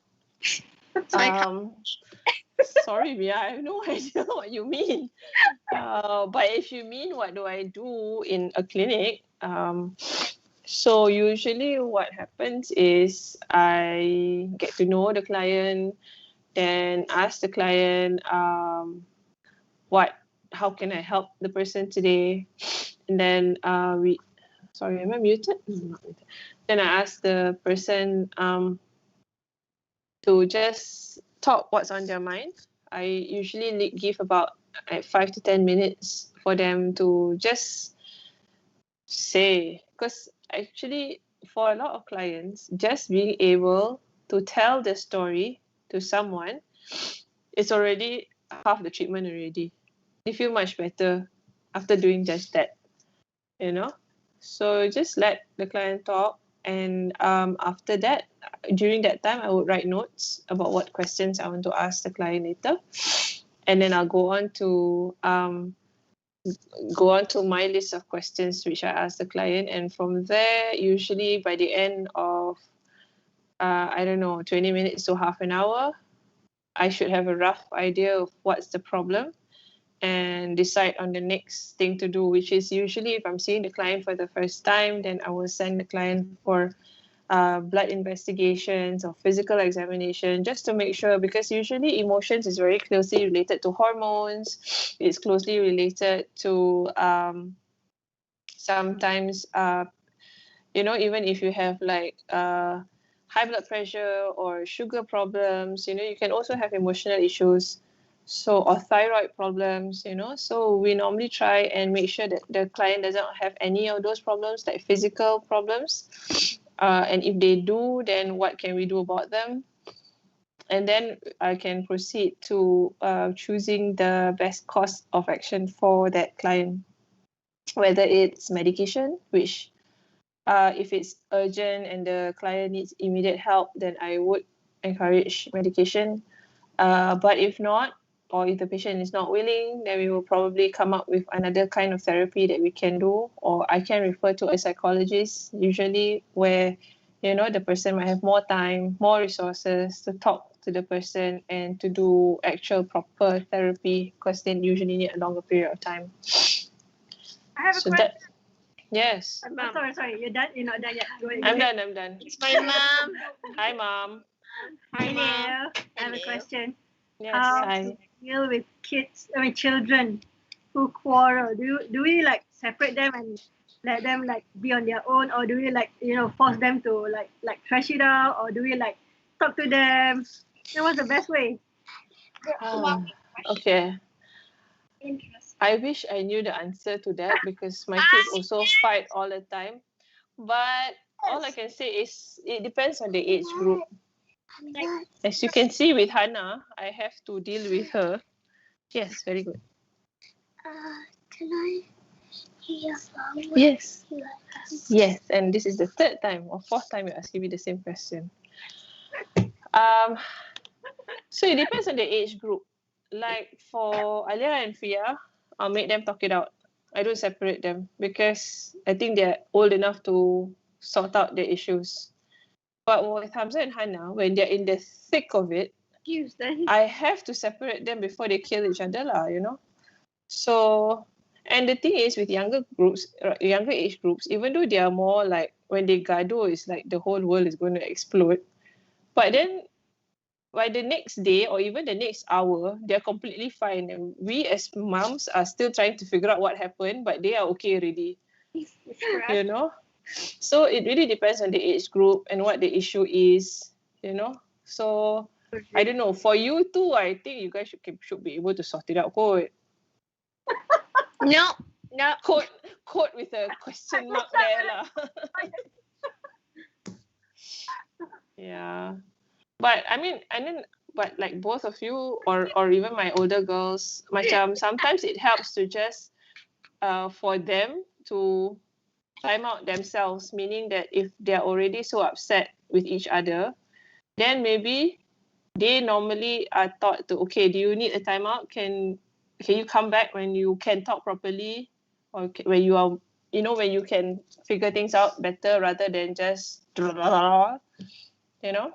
Sorry, Mia, I have no idea what you mean. But if you mean what do I do in a clinic, so usually what happens is I get to know the client, then ask the client, how can I help the person today? And then sorry, am I muted? No, I'm not muted. Then I ask the person to just talk what's on their mind. I usually give about 5 to 10 minutes for them to just say, because actually for a lot of clients, just being able to tell the story to someone, it's already half the treatment already. They feel much better after doing just that, you know. So just let the client talk, and after that, during that time, I would write notes about what questions I want to ask the client later, and then I'll go on to my list of questions which I ask the client, and from there, usually by the end of 20 minutes to half an hour, I should have a rough idea of what's the problem and decide on the next thing to do, which is usually if I'm seeing the client for the first time, then I will send the client for blood investigations or physical examination just to make sure, because usually emotions is very closely related to hormones. It's closely related to sometimes, even if you have like high blood pressure or sugar problems, you can also have emotional issues. So, or thyroid problems, so we normally try and make sure that the client doesn't have any of those problems, like physical problems. And if they do, then what can we do about them? And then I can proceed to choosing the best course of action for that client, whether it's medication, which if it's urgent and the client needs immediate help, then I would encourage medication. But if not, or if the patient is not willing, then we will probably come up with another kind of therapy that we can do, or I can refer to a psychologist, usually where, the person might have more time, more resources to talk to the person and to do actual proper therapy, because they usually need a longer period of time. I have a question. Yes. Sorry, you're done? You're not done yet? I'm done. It's my mom. Hi, Mom. Hi, Mom. Neil. I have a Hello. question. Yes, How hi. to deal with children who quarrel? Do we like separate them and let them like be on their own, or do we like force them to like trash it out, or do we like talk to them? What's the best way? Okay. Interesting. I wish I knew the answer to that, because my kids also fight all the time. But all I can say is it depends on the age group. As you can see with Hannah, I have to deal with her. Yes, very good. Can I hear your phone? Yes. Yes, and this is the third time or fourth time you're asking me the same question. So it depends on the age group. Like for Alia and Fia, I'll make them talk it out. I don't separate them because I think they're old enough to sort out their issues. But with Hamza and Hannah, when they're in the thick of it, I have to separate them before they kill each other, you know. So, and the thing is with younger age groups, even though they are more like when they gaduh, it's like the whole world is going to explode. But then by the next day or even the next hour, they're completely fine. And we as moms are still trying to figure out what happened, but they are okay already. You know? So it really depends on the age group and what the issue is, you know? So I don't know. For you too, I think you guys should be able to sort it out. Quote No. quote with a question mark there lah. Yeah. But I mean, but like both of you or even my older girls, macam sometimes it helps to just for them to time out themselves, meaning that if they're already so upset with each other, then maybe they normally are taught to, okay, do you need a timeout? Can you come back when you can talk properly, or when you are, you know, when you can figure things out better rather than just, you know?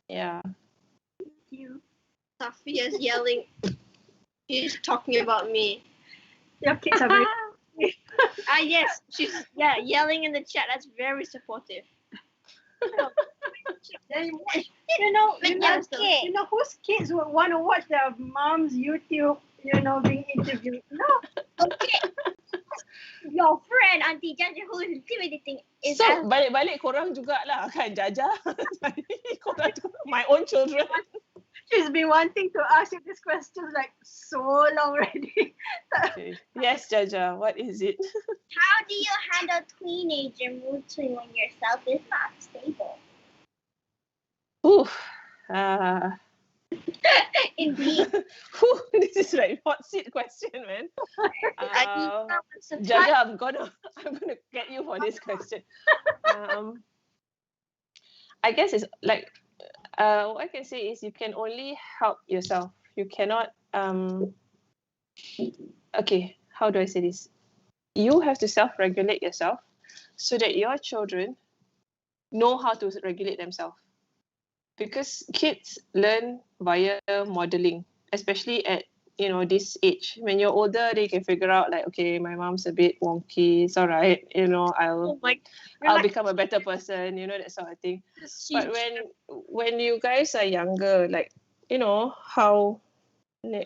Yeah. Safia's yelling. She's talking about me. Your kids are very. Yes, she's yelling in the chat. That's very supportive. You know, when you're kids. You know whose kids would want to watch their mom's YouTube, you know, being interviewed? No. Okay. Your friend, Auntie Jaja, who is intimidating, is So balik-balik korang jugalah kan, Jaja. Korang juga, my own children. She's been wanting to ask you this question like so long already. Okay. Yes, Jaja, what is it? How do you handle teenager mood swing when yourself is not stable? Ooh. Indeed. This is like hot seat question, man. Jaja, I'm gonna get you for this question. I guess it's like what I can say is you can only help yourself. You cannot okay, how do I say this? You have to self-regulate yourself so that your children know how to regulate themselves. Because kids learn via modeling, especially at, you know, this age. When you're older, they can figure out like, okay, my mom's a bit wonky, it's all right, you know, I'll become a better person, you know, that sort of thing. But when you guys are younger, like, you know, how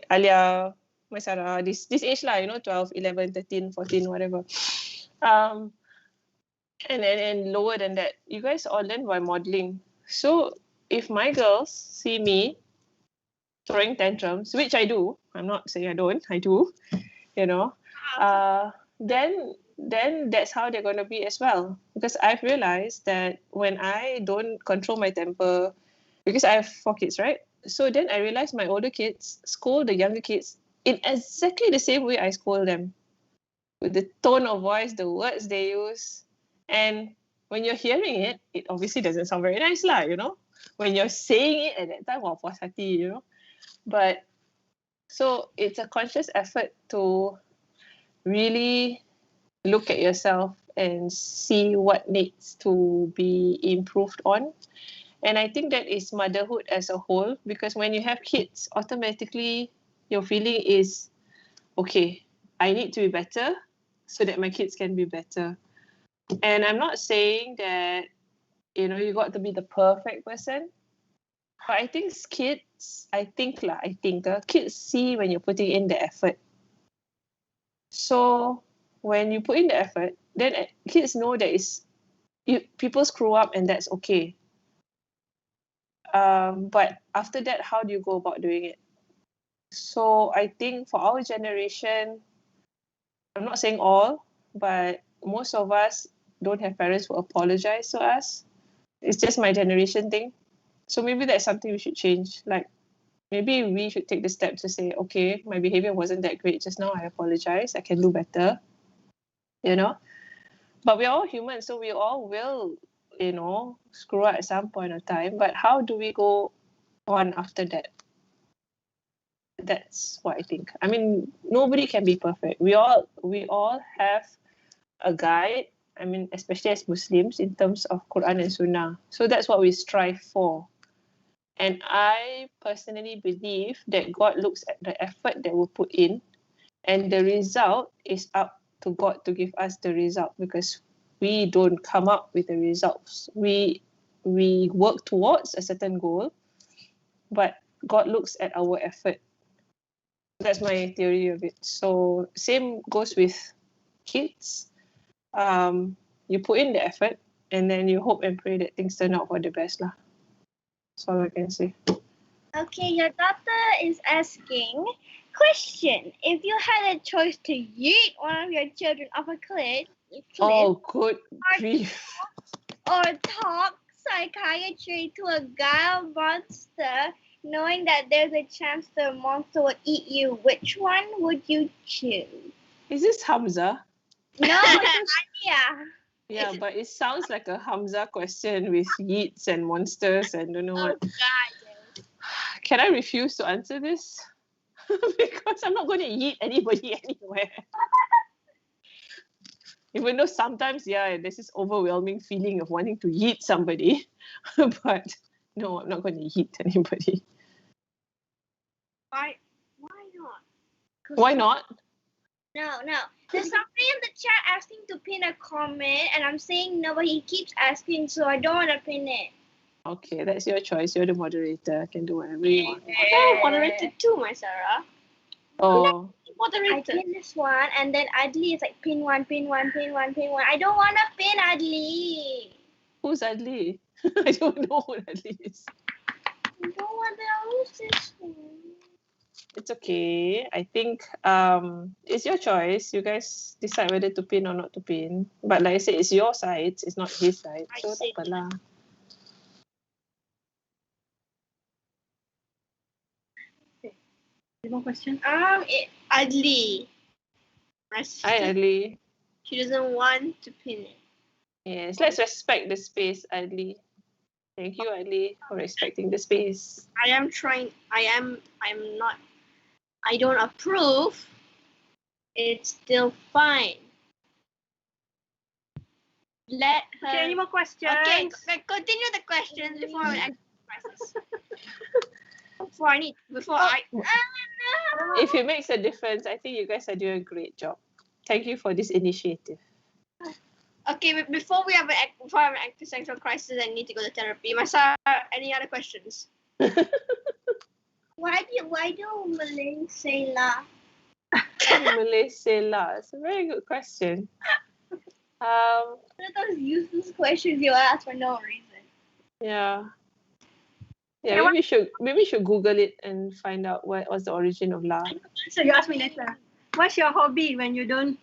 Alia, Sarah, this age lah, you know, 12, 11, 13, 14, whatever. And lower than that, you guys all learn by modeling. So if my girls see me throwing tantrums, which I do, I'm not saying I don't, I do, you know, then that's how they're going to be as well. Because I've realized that when I don't control my temper, because I have 4 kids, right? So then I realized my older kids scold the younger kids in exactly the same way I scold them. With the tone of voice, the words they use. And when you're hearing it, it obviously doesn't sound very nice lah, you know? When you're saying it at that time, puas hati, you know? But so it's a conscious effort to really look at yourself and see what needs to be improved on. And I think that is motherhood as a whole, because when you have kids, automatically your feeling is, okay, I need to be better so that my kids can be better. And I'm not saying that, you know, you got to be the perfect person. But I think kids, kids see when you're putting in the effort. So when you put in the effort, then kids know that people screw up and that's okay. But after that, how do you go about doing it? So I think for our generation, I'm not saying all, but most of us don't have parents who apologize to us. It's just my generation thing. So maybe that's something we should change. Like, maybe we should take the step to say, okay, my behavior wasn't that great just now. I apologize. I can do better. You know? But we're all human, so we all will screw up at some point of time. But how do we go on after that? That's what I think. I mean, nobody can be perfect. We all have a guide. I mean, especially as Muslims, in terms of Quran and Sunnah. So that's what we strive for. And I personally believe that God looks at the effort that we put in, and the result is up to God to give us the result, because we don't come up with the results. We work towards a certain goal, but God looks at our effort. That's my theory of it. So same goes with kids. You put in the effort, and then you hope and pray that things turn out for the best lah. That's all I can say. Okay, your daughter is asking, question, if you had a choice to yeet one of your children off a cliff, Oh, good grief. or talk psychiatry to a guile monster, knowing that there's a chance the monster will eat you, which one would you choose? Is this Hamza? No, yeah. Yeah, but it sounds like a Hamza question with yeets and monsters and don't know what. God. Can I refuse to answer this? Because I'm not going to yeet anybody anywhere. Even though sometimes, there's this overwhelming feeling of wanting to yeet somebody. But no, I'm not going to yeet anybody. Why not? Why not? No. There's somebody in the chat asking to pin a comment, and I'm saying no, but he keeps asking, so I don't want to pin it. Okay, that's your choice. You're the moderator. Can do whatever you want. I'm moderated too, my Sarah. Oh. I Moderated. pin this one, and then Adli is like pin one. I don't want to pin Adli. Who's Adli? I don't know who Adli is. I don't want to lose this one. It's okay. I think it's your choice. You guys decide whether to pin or not to pin. But like I said, it's your side. It's not his side. I So see. tak apalah. Any more questions? Adli. My Hi, sister, Adli. she doesn't want to pin it. Yes, let's respect the space, Adli. Thank you, Adli, for respecting the space. I'm not. I don't approve. It's still fine. Let her. Okay, any more questions? Okay, continue the questions before I ask crisis. If it makes a difference, I think you guys are doing a great job. Thank you for this initiative. Okay, before we have an existential crisis, I need to go to therapy. Masa, any other questions? Why do Malays say la? Malay say la. It's a very good question. One of those useless questions you ask for no reason. Yeah. Yeah, maybe we should Google it and find out what's the origin of la. So you ask me later. What's your hobby when you don't?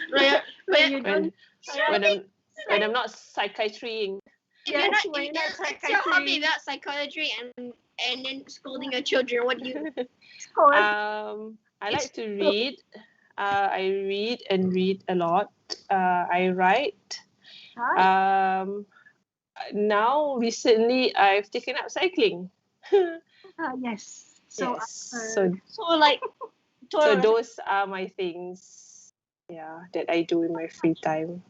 When I'm not psychiatrying. If Yes, you're not, when you're not it's your hobby about psychology and then scolding your children. What do you? I like to read. I read and read a lot. I write. Now recently I've taken up cycling. Yes. So, yes. So Those are my things. Yeah, that I do in my free time.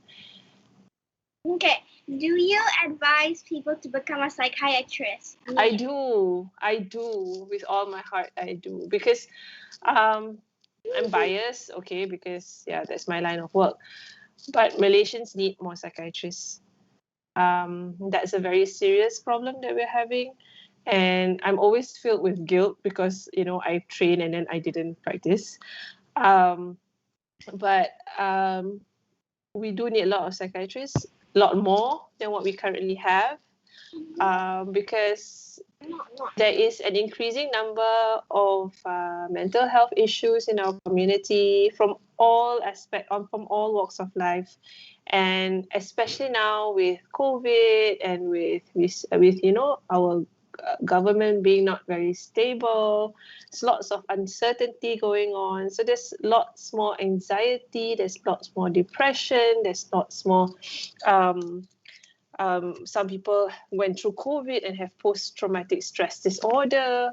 Okay. Do you advise people to become a psychiatrist? I do with all my heart. I do, because I'm biased, okay, because that's my line of work. But Malaysians need more psychiatrists. That's a very serious problem that we're having, and I'm always filled with guilt because I trained and then I didn't practice. But we do need a lot of psychiatrists, a lot more than what we currently have, because there is an increasing number of mental health issues in our community from all aspects, from all walks of life, and especially now with COVID and with our government being not very stable. There's lots of uncertainty going on, so there's lots more anxiety, there's lots more depression, there's lots more Some people went through COVID and have post-traumatic stress disorder.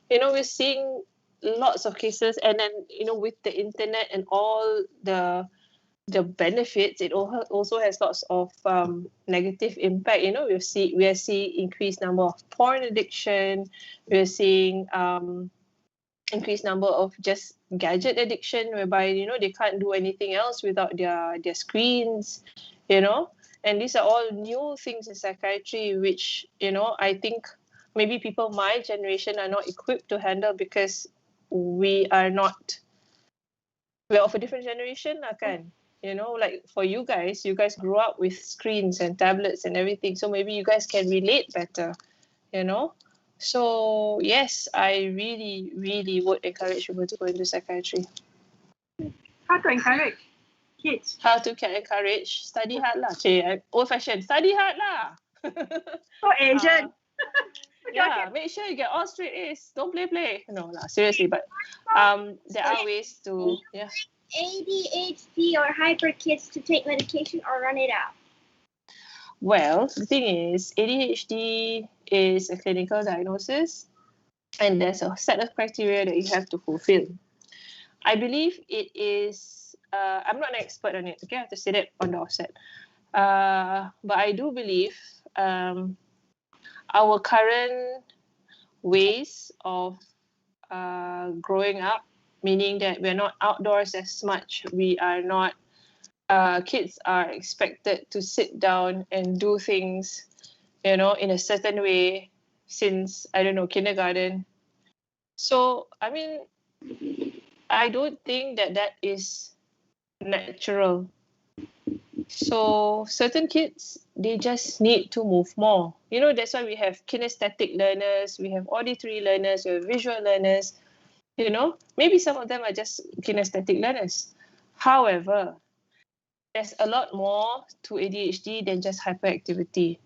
We're seeing lots of cases, and then with the internet and all the benefits, it also has lots of negative impact. We are seeing increased number of porn addiction. We are seeing increased number of just gadget addiction, whereby they can't do anything else without their screens. And these are all new things in psychiatry, which I think maybe people my generation are not equipped to handle, because we're of a different generation, kan? Like for you guys grew up with screens and tablets and everything, so maybe you guys can relate better. So yes, I really, really would encourage people to go into psychiatry. How to encourage kids? How to encourage? Study hard lah. Old-fashioned. Study hard lah. So Asian. Yeah, make sure you get all straight A's. Don't play. No lah, seriously. But there are ways to ADHD or hyper kids to take medication or run it out? Well, the thing is, ADHD is a clinical diagnosis, and there's a set of criteria that you have to fulfill. I believe it is, I'm not an expert on it, okay? I have to say that on the offset. But I do believe our current ways of growing up, meaning that we're not outdoors as much, we are not, kids are expected to sit down and do things, in a certain way since, I don't know, kindergarten. So, I mean, I don't think that is natural. So certain kids, they just need to move more. That's why we have kinesthetic learners, we have auditory learners, we have visual learners. Maybe some of them are just kinesthetic learners. However, there's a lot more to ADHD than just hyperactivity.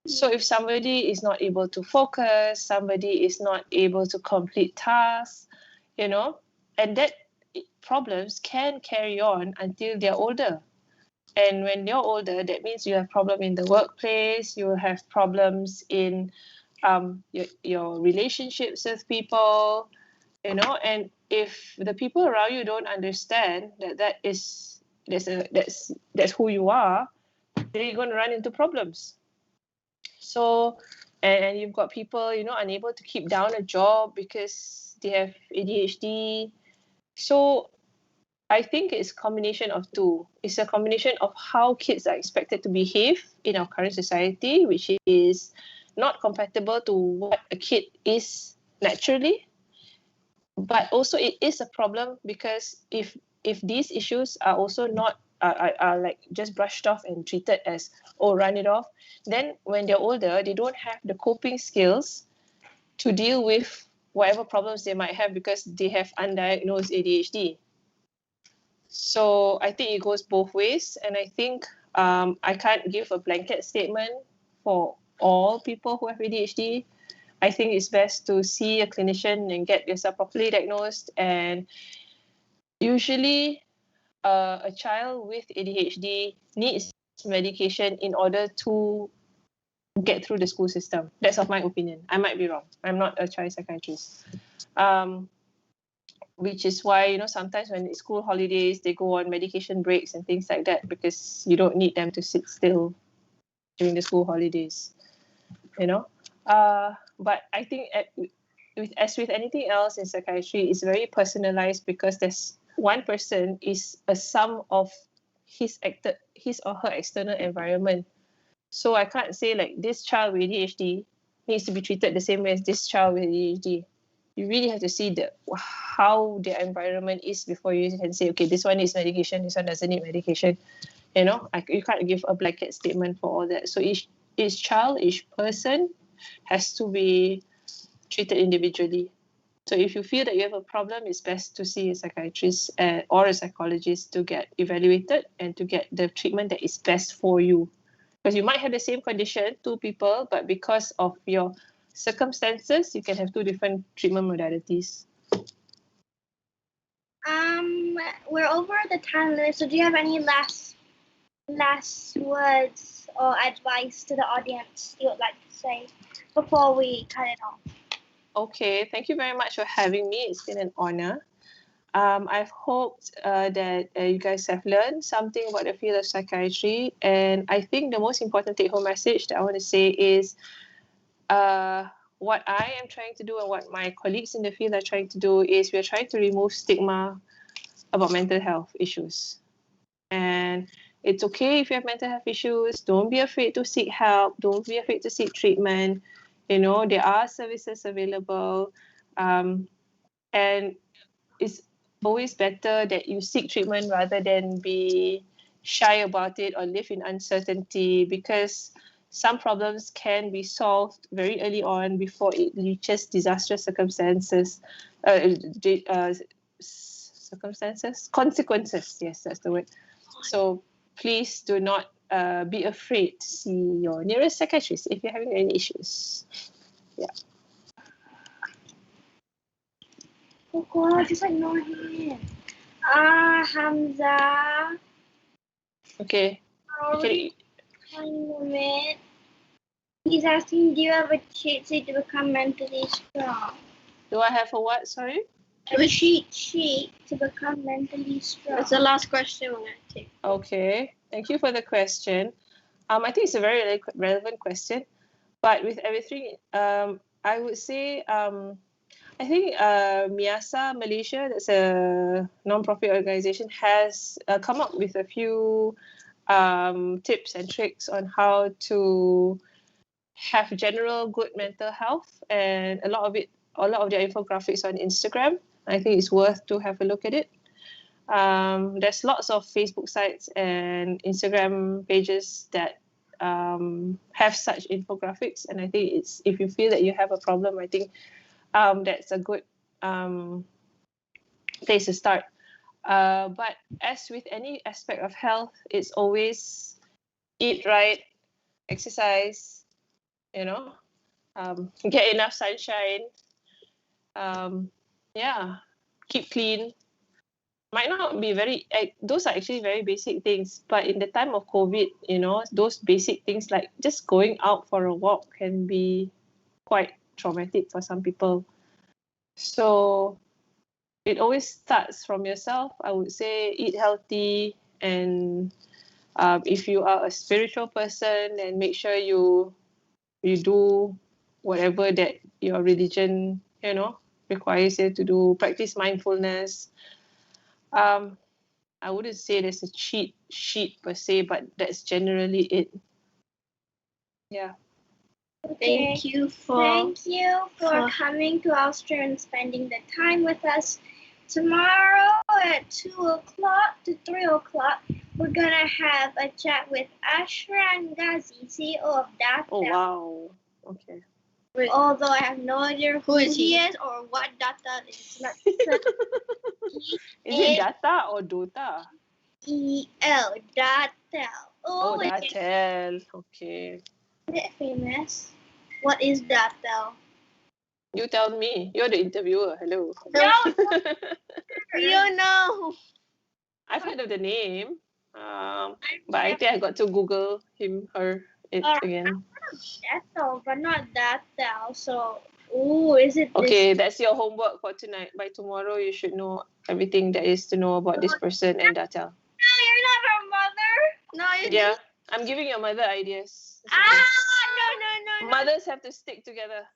So if somebody is not able to focus, somebody is not able to complete tasks, and that problems can carry on until they're older. And when you're older, that means you have problem in the workplace, you have problems in your relationships with people, and if the people around you don't understand that's who you are, then you're going to run into problems. So, and you've got people, unable to keep down a job because they have ADHD. So I think it's a combination of two. It's a combination of how kids are expected to behave in our current society, which is not compatible to what a kid is naturally. But also it is a problem because if these issues are also not are like just brushed off and treated as, run it off, then when they're older, they don't have the coping skills to deal with whatever problems they might have because they have undiagnosed ADHD. So I think it goes both ways, and I think I can't give a blanket statement for all people who have ADHD. I think it's best to see a clinician and get yourself properly diagnosed. And usually, a child with ADHD needs medication in order to get through the school system. That's of my opinion. I might be wrong. I'm not a child psychiatrist. Which is why, sometimes when it's school holidays, they go on medication breaks and things like that because you don't need them to sit still during the school holidays, But I think as with anything else in psychiatry, it's very personalized because there's one person is a sum of his or her external environment. So I can't say like this child with ADHD needs to be treated the same way as this child with ADHD. You really have to see how their environment is before you can say, okay, this one needs medication, this one doesn't need medication. You can't give a blanket statement for all that. So each child, each person has to be treated individually. So if you feel that you have a problem, it's best to see a psychiatrist or a psychologist to get evaluated and to get the treatment that is best for you. Because you might have the same condition, two people, but because of your circumstances, you can have two different treatment modalities. We're over the time limit, so do you have any last words or advice to the audience you would like to say before we cut it off? Okay, thank you very much for having me. It's been an honor. I've hoped that you guys have learned something about the field of psychiatry. And I think the most important take-home message that I want to say is what I am trying to do and what my colleagues in the field are trying to do is we're trying to remove stigma about mental health issues. And it's okay if you have mental health issues. Don't be afraid to seek help. Don't be afraid to seek treatment. You know, there are services available. And it's always better that you seek treatment rather than be shy about it or live in uncertainty, because some problems can be solved very early on before it reaches disastrous consequences. Yes, that's the word. So please do not be afraid to see your nearest psychiatrist if you're having any issues. Yeah. Oh God, just ignore him. Hamza. Okay. Okay. Moment. He's asking, do you have a cheat sheet to become mentally strong? Do I have a what? Sorry? A cheat sheet to become mentally strong. That's the last question we're going to take. Okay. Thank you for the question. I think it's a very relevant question. But with everything, I would say, I think MIASA Malaysia, that's a non-profit organization, has come up with a few tips and tricks on how to have general good mental health, and a lot of their infographics on Instagram. I think it's worth to have a look at it. There's lots of Facebook sites and Instagram pages that have such infographics, and I think it's, if you feel that you have a problem, I think that's a good place to start. But as with any aspect of health, it's always eat right, exercise, you know, get enough sunshine, keep clean. Might not be very, those are actually very basic things, but in the time of COVID, you know, those basic things like just going out for a walk can be quite traumatic for some people. So it always starts from yourself. I would say eat healthy, and if you are a spiritual person, then make sure you do whatever that your religion, you know, requires you to do. Practice mindfulness. I wouldn't say there's a cheat sheet per se, but that's generally it. Yeah. Okay. Thank you for coming to Austria and spending the time with us. Tomorrow at 2 o'clock to 3 o'clock, we're going to have a chat with Ashran Ghazi, CEO of Data. Oh, wow. Okay. Although I have no idea who he is or what Data is. Is it Data or Dota? E-L, Data. Oh, Data. Okay. Is it famous? What is Data? You tell me. You're the interviewer. Hello. No, we don't know. I've heard of the name, but I think I got to Google her again. Data, but not Data. So, is it? Okay, that's your homework for tonight. By tomorrow, you should know everything there is to know about this person and Data. No, you're not her mother. No, Yeah, I'm giving your mother ideas. No. Mothers have to stick together.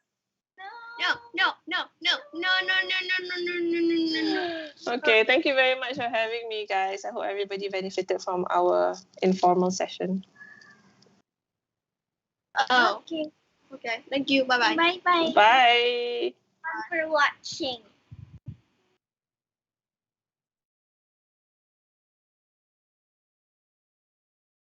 No. Okay, thank you very much for having me, guys. I hope everybody benefited from our informal session. Oh. Okay. Thank you. Bye-bye. Bye-bye. Bye. Thanks for watching.